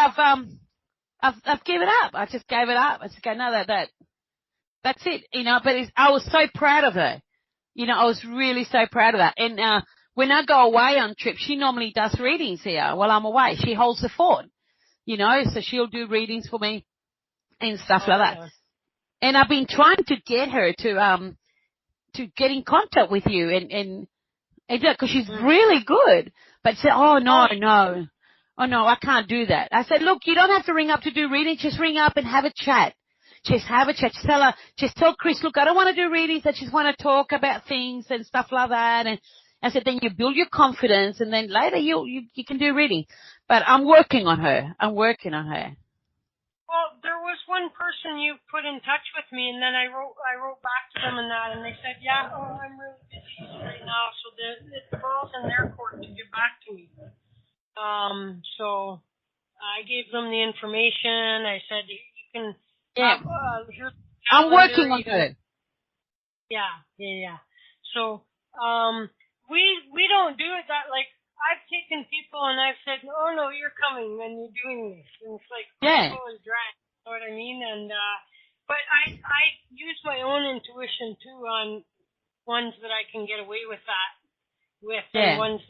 I've given it up. I just gave it up. I just go, no, that's it, but I was so proud of her. I was really so proud of that. And when I go away on trips, she normally does readings here while I'm away. She holds the fort, so she'll do readings for me and stuff like that. And I've been trying to get her to get in contact with you and because she's really good. But she said, oh, no, I can't do that. I said, look, you don't have to ring up to do readings. Just ring up and have a chat. Just have a chat. Just tell Chris, look, I don't want to do readings. I just want to talk about things and stuff like that. And I said, then you build your confidence, and then later you can do reading. But I'm working on her. Well, there was one person you put in touch with me, and then I wrote back to them and that, and they said, yeah, I'm really busy right now, so it falls in their court to get back to me. So I gave them the information. I said, you can. Yeah. I'm working on her. Yeah. So, we don't do it that, like, I've taken people and I've said, oh no, you're coming and you're doing this. And it's like, people is drag, you know what I mean? And, but I use my own intuition too on ones that I can get away with that with, and ones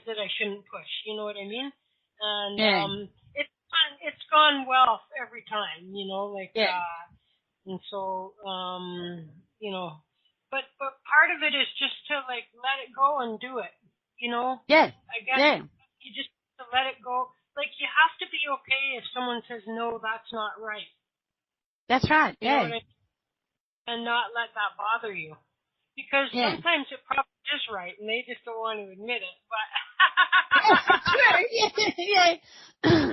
that I shouldn't push, you know what I mean? And, it's gone well every time, and so, but part of it is just to like let it go and do it, I guess you just have to let it go. Like, you have to be okay if someone says, no, that's not right. That's right, You know what I mean? And not let that bother you. Because sometimes it probably is right, and they just don't want to admit it, but... True,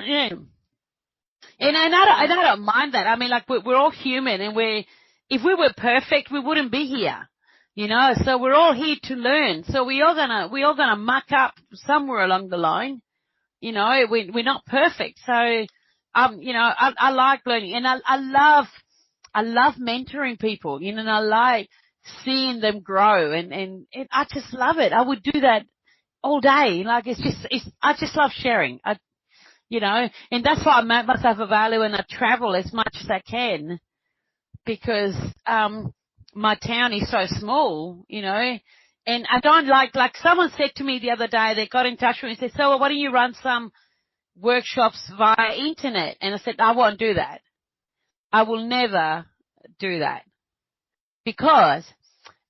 yeah. And I don't mind that. I mean, like, we're all human, and if we were perfect, we wouldn't be here. You know, so we're all here to learn. So we all gonna muck up somewhere along the line. You know, we're not perfect. So, you know, I like learning, and I love mentoring people, you know, and I like seeing them grow, and I just love it. I would do that all day. Like, I just love sharing. You know, and that's why I make myself available and I travel as much as I can, because, my town is so small, you know, and I don't like someone said to me the other day, they got in touch with me and said, so why don't you run some workshops via internet? And I said, I won't do that. I will never do that, because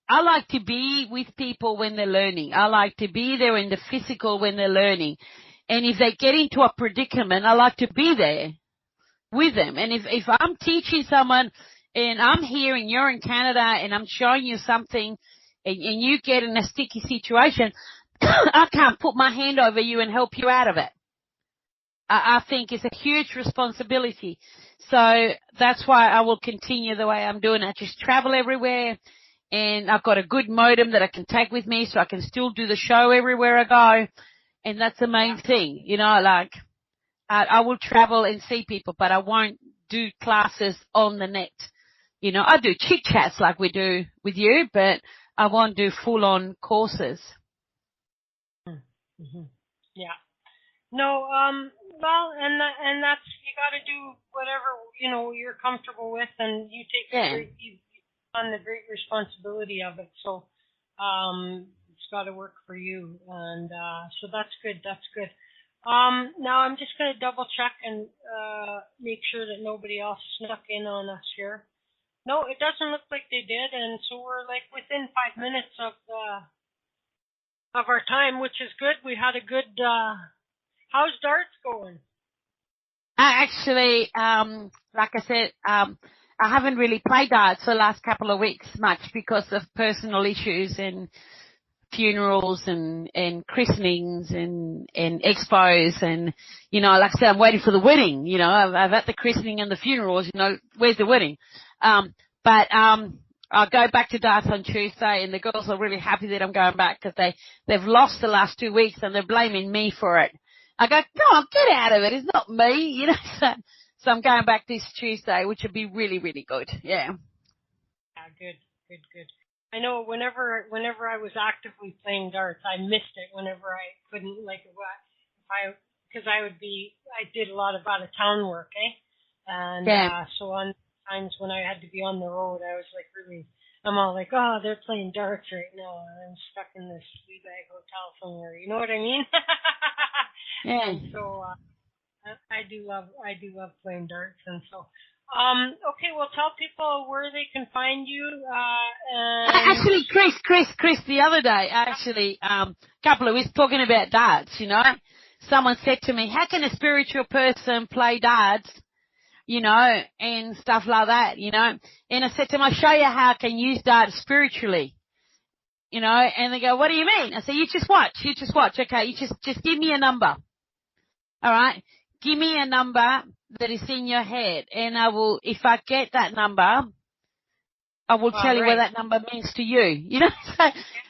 I like to be with people when they're learning. I like to be there in the physical when they're learning. And if they get into a predicament, I like to be there with them. And if I'm teaching someone and I'm here and you're in Canada and I'm showing you something and you get in a sticky situation, I can't put my hand over you and help you out of it. I think it's a huge responsibility. So that's why I will continue the way I'm doing. I just travel everywhere, and I've got a good modem that I can take with me so I can still do the show everywhere I go. And that's the main thing. You know, like, I will travel and see people, but I won't do classes on the net. You know, I do chit chats like we do with you, but I won't do full on courses. Mm-hmm. Yeah. No, well, and that's, you got to do whatever, you know, you're comfortable with, and you take you on the great responsibility of it. So, it's got to work for you, and so that's good. That's good. Now I'm just going to double check and make sure that nobody else snuck in on us here. No, it doesn't look like they did, and so we're like within 5 minutes of our time, which is good. We had a good. How's darts going? Actually, like I said, I haven't really played darts the last couple of weeks much because of personal issues and funerals and christenings and expos, and, you know, like I said, I'm waiting for the wedding. You know, I've had the christening and the funerals, you know, where's the wedding? But I'll go back to darts on Tuesday, and the girls are really happy that I'm going back because they've lost the last 2 weeks and they're blaming me for it. I go, come on, get out of it. It's not me, you know. So I'm going back this Tuesday, which would be really, really good. Yeah. Yeah, good. I know whenever I was actively playing darts, I missed it whenever I couldn't, like, because I did a lot of out of town work, and so on times when I had to be on the road, I was like I'm all like, oh, they're playing darts right now, and I'm stuck in this flea bag hotel somewhere. You know what I mean? Yeah. And so I do love playing darts, and so. Okay, well, tell people where they can find you. Actually, Chris, the other day, couple of weeks talking about darts, you know, someone said to me, how can a spiritual person play darts, you know, and stuff like that, you know? And I said to them, I'll show you how I can use darts spiritually, you know? And they go, what do you mean? I said, you just watch. Okay, you just give me a number. All right? Give me a number that is in your head, and I will, if I get that number, I will tell you what that number means to you. You know, so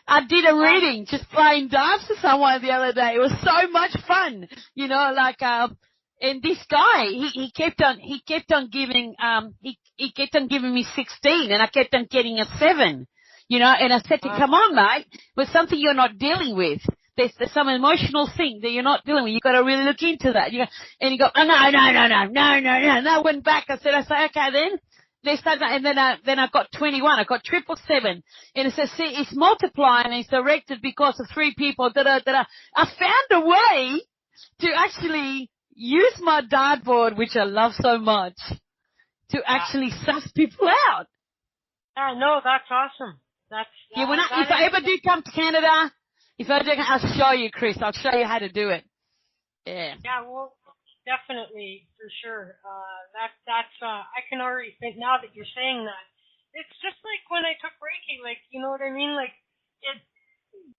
I did a reading just playing darts to someone the other day. It was so much fun. You know, like, and this guy, he kept on giving me 16, and I kept on getting a 7. You know, and I said to him, come on, mate, but something you're not dealing with. There's some emotional thing that you're not dealing with. You've got to really look into that. You know, and he go, oh, no. And I went back. I said, okay, then. Let's start that. And then I got 21. I got 777. And it says, see, it's multiplying and it's directed because of 3 people. I found a way to actually use my dartboard, which I love so much, to actually suss people out. No, that's awesome. If I ever do come to Canada, I'll show you, Chris. I'll show you how to do it. Yeah. Yeah, well, definitely, for sure. That's I can already think now that you're saying that. It's just like when I took Reiki, like, you know what I mean? Like,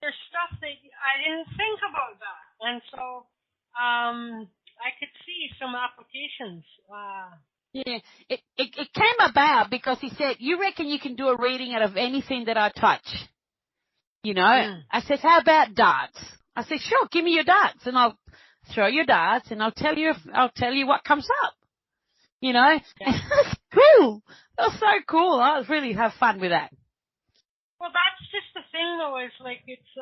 there's stuff that I didn't think about that. And so, could see some applications. Yeah, it came about because he said, you reckon you can do a reading out of anything that I touch? You know, I said, how about darts? I said, sure, give me your darts and I'll throw your darts and I'll tell you what comes up. You know, that's cool. That's so cool. I was really have fun with that. Well, that's just the thing though, is like, it's,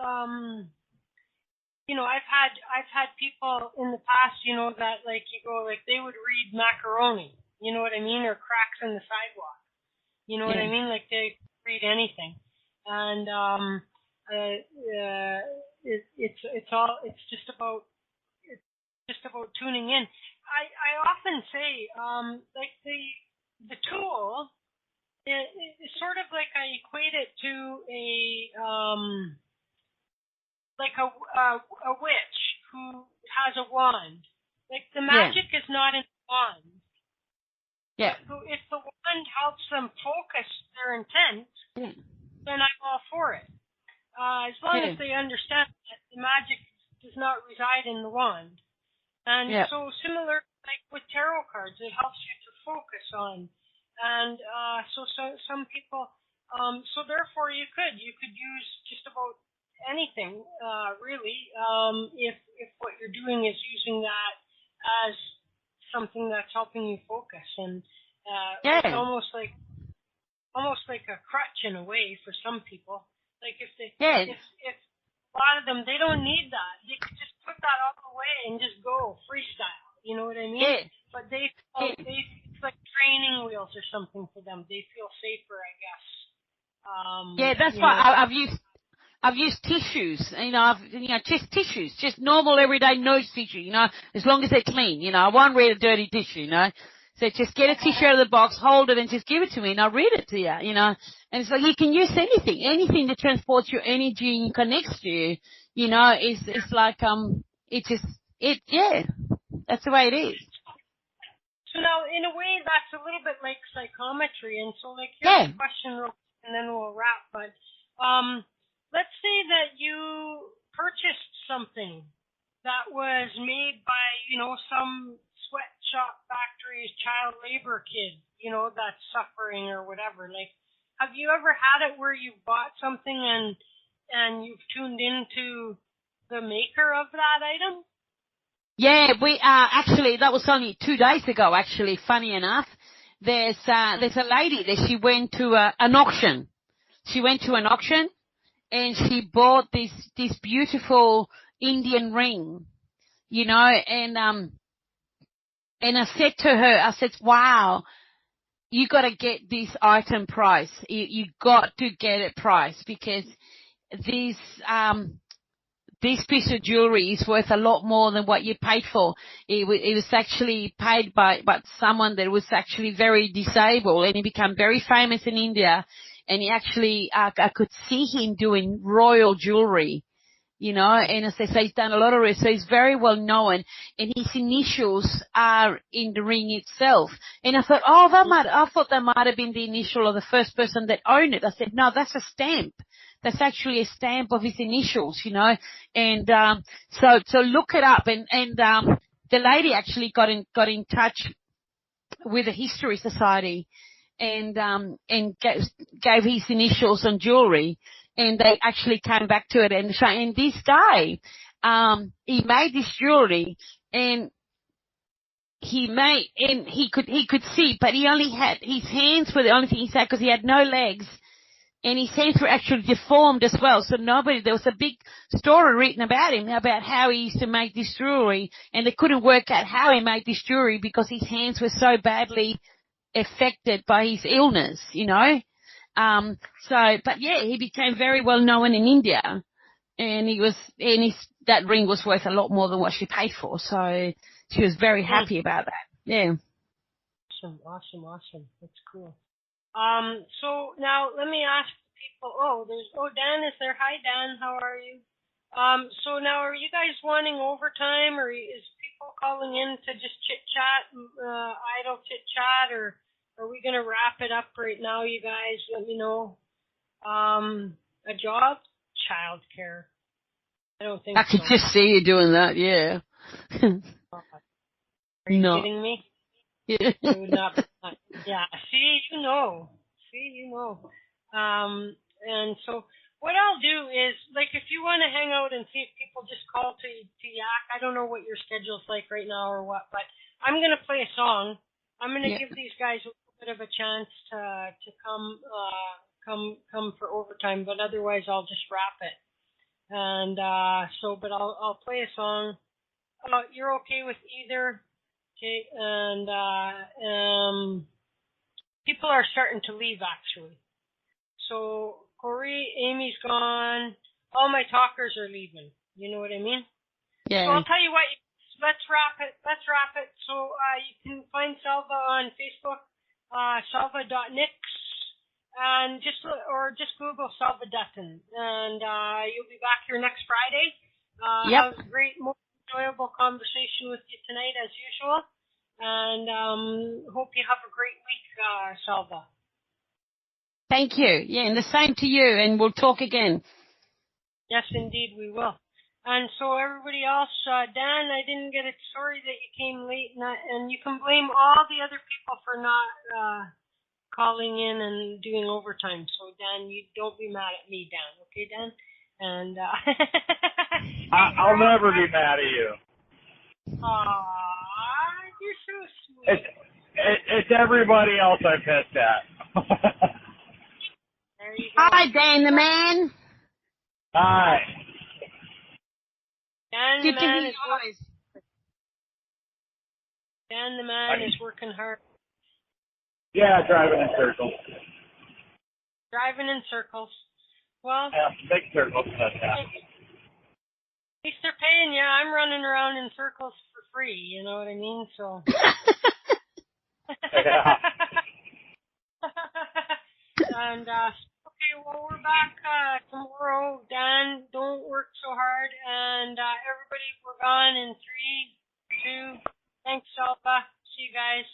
you know, I've had people in the past, you know, that like, you go, like, they would read macaroni, you know what I mean, or cracks in the sidewalk, you know what I mean, like they read anything, and it's just about tuning in. I often say, like the tool, it's sort of like I equate it to like a witch who has a wand. Like the magic is not in the wand. Yeah. So if the wand helps them focus their intent, then I'm all for it. As long as they understand that the magic does not reside in the wand. And so similar, like with tarot cards, it helps you to focus on. And so some people, so therefore you could use just about anything, really, if what you're doing is using that as something that's helping you focus. And it's almost like a crutch in a way for some people. Like if a lot of them, they don't need that. They could just put that all away and just go freestyle. You know what I mean? Yeah. But it's like training wheels or something for them. They feel safer, I guess. That's why I've used tissues. Just tissues, just normal everyday nose tissue. You know, as long as they're clean. You know, I won't read a dirty tissue. You know. So just get a tissue out of the box, hold it, and just give it to me, and I'll read it to you, you know. And it's like you can use anything that transports your energy and connects you, you know, it's like, that's the way it is. So now, in a way, that's a little bit like psychometry, and so, like, here's a question, and then we'll wrap, but let's say that you purchased something that was made by, you know, some sweatshop factory's child labor kid, you know, that's suffering or whatever. Like, have you ever had it where you bought something and you've tuned into the maker of that item? Yeah, we actually, that was only 2 days ago, actually, funny enough. There's a lady that she went to an auction. She went to an auction and she bought this beautiful Indian ring, you know, and I said to her, wow, you got to get this item price. You got to get it priced because this piece of jewelry is worth a lot more than what you paid for. It was actually paid by someone that was actually very disabled, and he became very famous in India. And he actually, I could see him doing royal jewelry. You know, and as I say, he's done a lot of research, so he's very well known, and his initials are in the ring itself. And I thought, I thought that might have been the initial of the first person that owned it. I said, no, that's a stamp. That's actually a stamp of his initials, you know. And so look it up. And the lady actually got in touch with the History Society and gave his initials on jewelry. And they actually came back to it and this guy, he made this jewelry and he could see, but he only had, his hands were the only thing he had because he had no legs and his hands were actually deformed as well. So there was a big story written about him, about how he used to make this jewelry, and they couldn't work out how he made this jewelry because his hands were so badly affected by his illness, you know. But yeah, he became very well known in India, and that ring was worth a lot more than what she paid for. So she was very happy about that. Yeah. Awesome. That's cool. So now let me ask people. Dan is there. Hi, Dan. How are you? So now, are you guys wanting overtime, or is people calling in to just chit chat, idle chit chat, or are we going to wrap it up right now, you guys? Let me know. A job? Childcare. I don't think I could just see you doing that, yeah. Are you No. kidding me? It would not be fun. Yeah. See, you know. And so what I'll do is, like, if you want to hang out and see if people just call to yak, I don't know what your schedule's like right now or what, but I'm going to play a song. I'm going to give these guys a little bit of a chance to come for overtime, but otherwise I'll just wrap it. And but I'll play a song. You're okay with either? Okay, and people are starting to leave actually. So Corey, Amy's gone. All my talkers are leaving. You know what I mean? Yeah. So I'll tell you what. Let's wrap it. So you can find Selva on Facebook, selva.nix, and just Google Selva Dutton, and you'll be back here next Friday. Have a great, most enjoyable conversation with you tonight as usual, and hope you have a great week, Selva. Thank you. Yeah, and the same to you, and we'll talk again. Yes, indeed, we will. And so everybody else, Dan, I didn't get it. Sorry that you came late, and you can blame all the other people for not calling in and doing overtime. So, Dan, you don't be mad at me, Dan. Okay, Dan? And I'll never be mad at you. Aww, you're so sweet. It's everybody else I pissed at. There you go. Hi, Dan the man. Hi. Dan Good the to man hear is your voice. Dan the man is working hard. Yeah, driving in circles. Driving in circles. Well, Yeah, big circles. at least they're paying you. I'm running around in circles for free. You know what I mean? So. Yeah. And okay, well, we're back tomorrow. Dan, don't work so hard. And everybody, we're gone in 3, 2. Thanks, Selva. See you guys.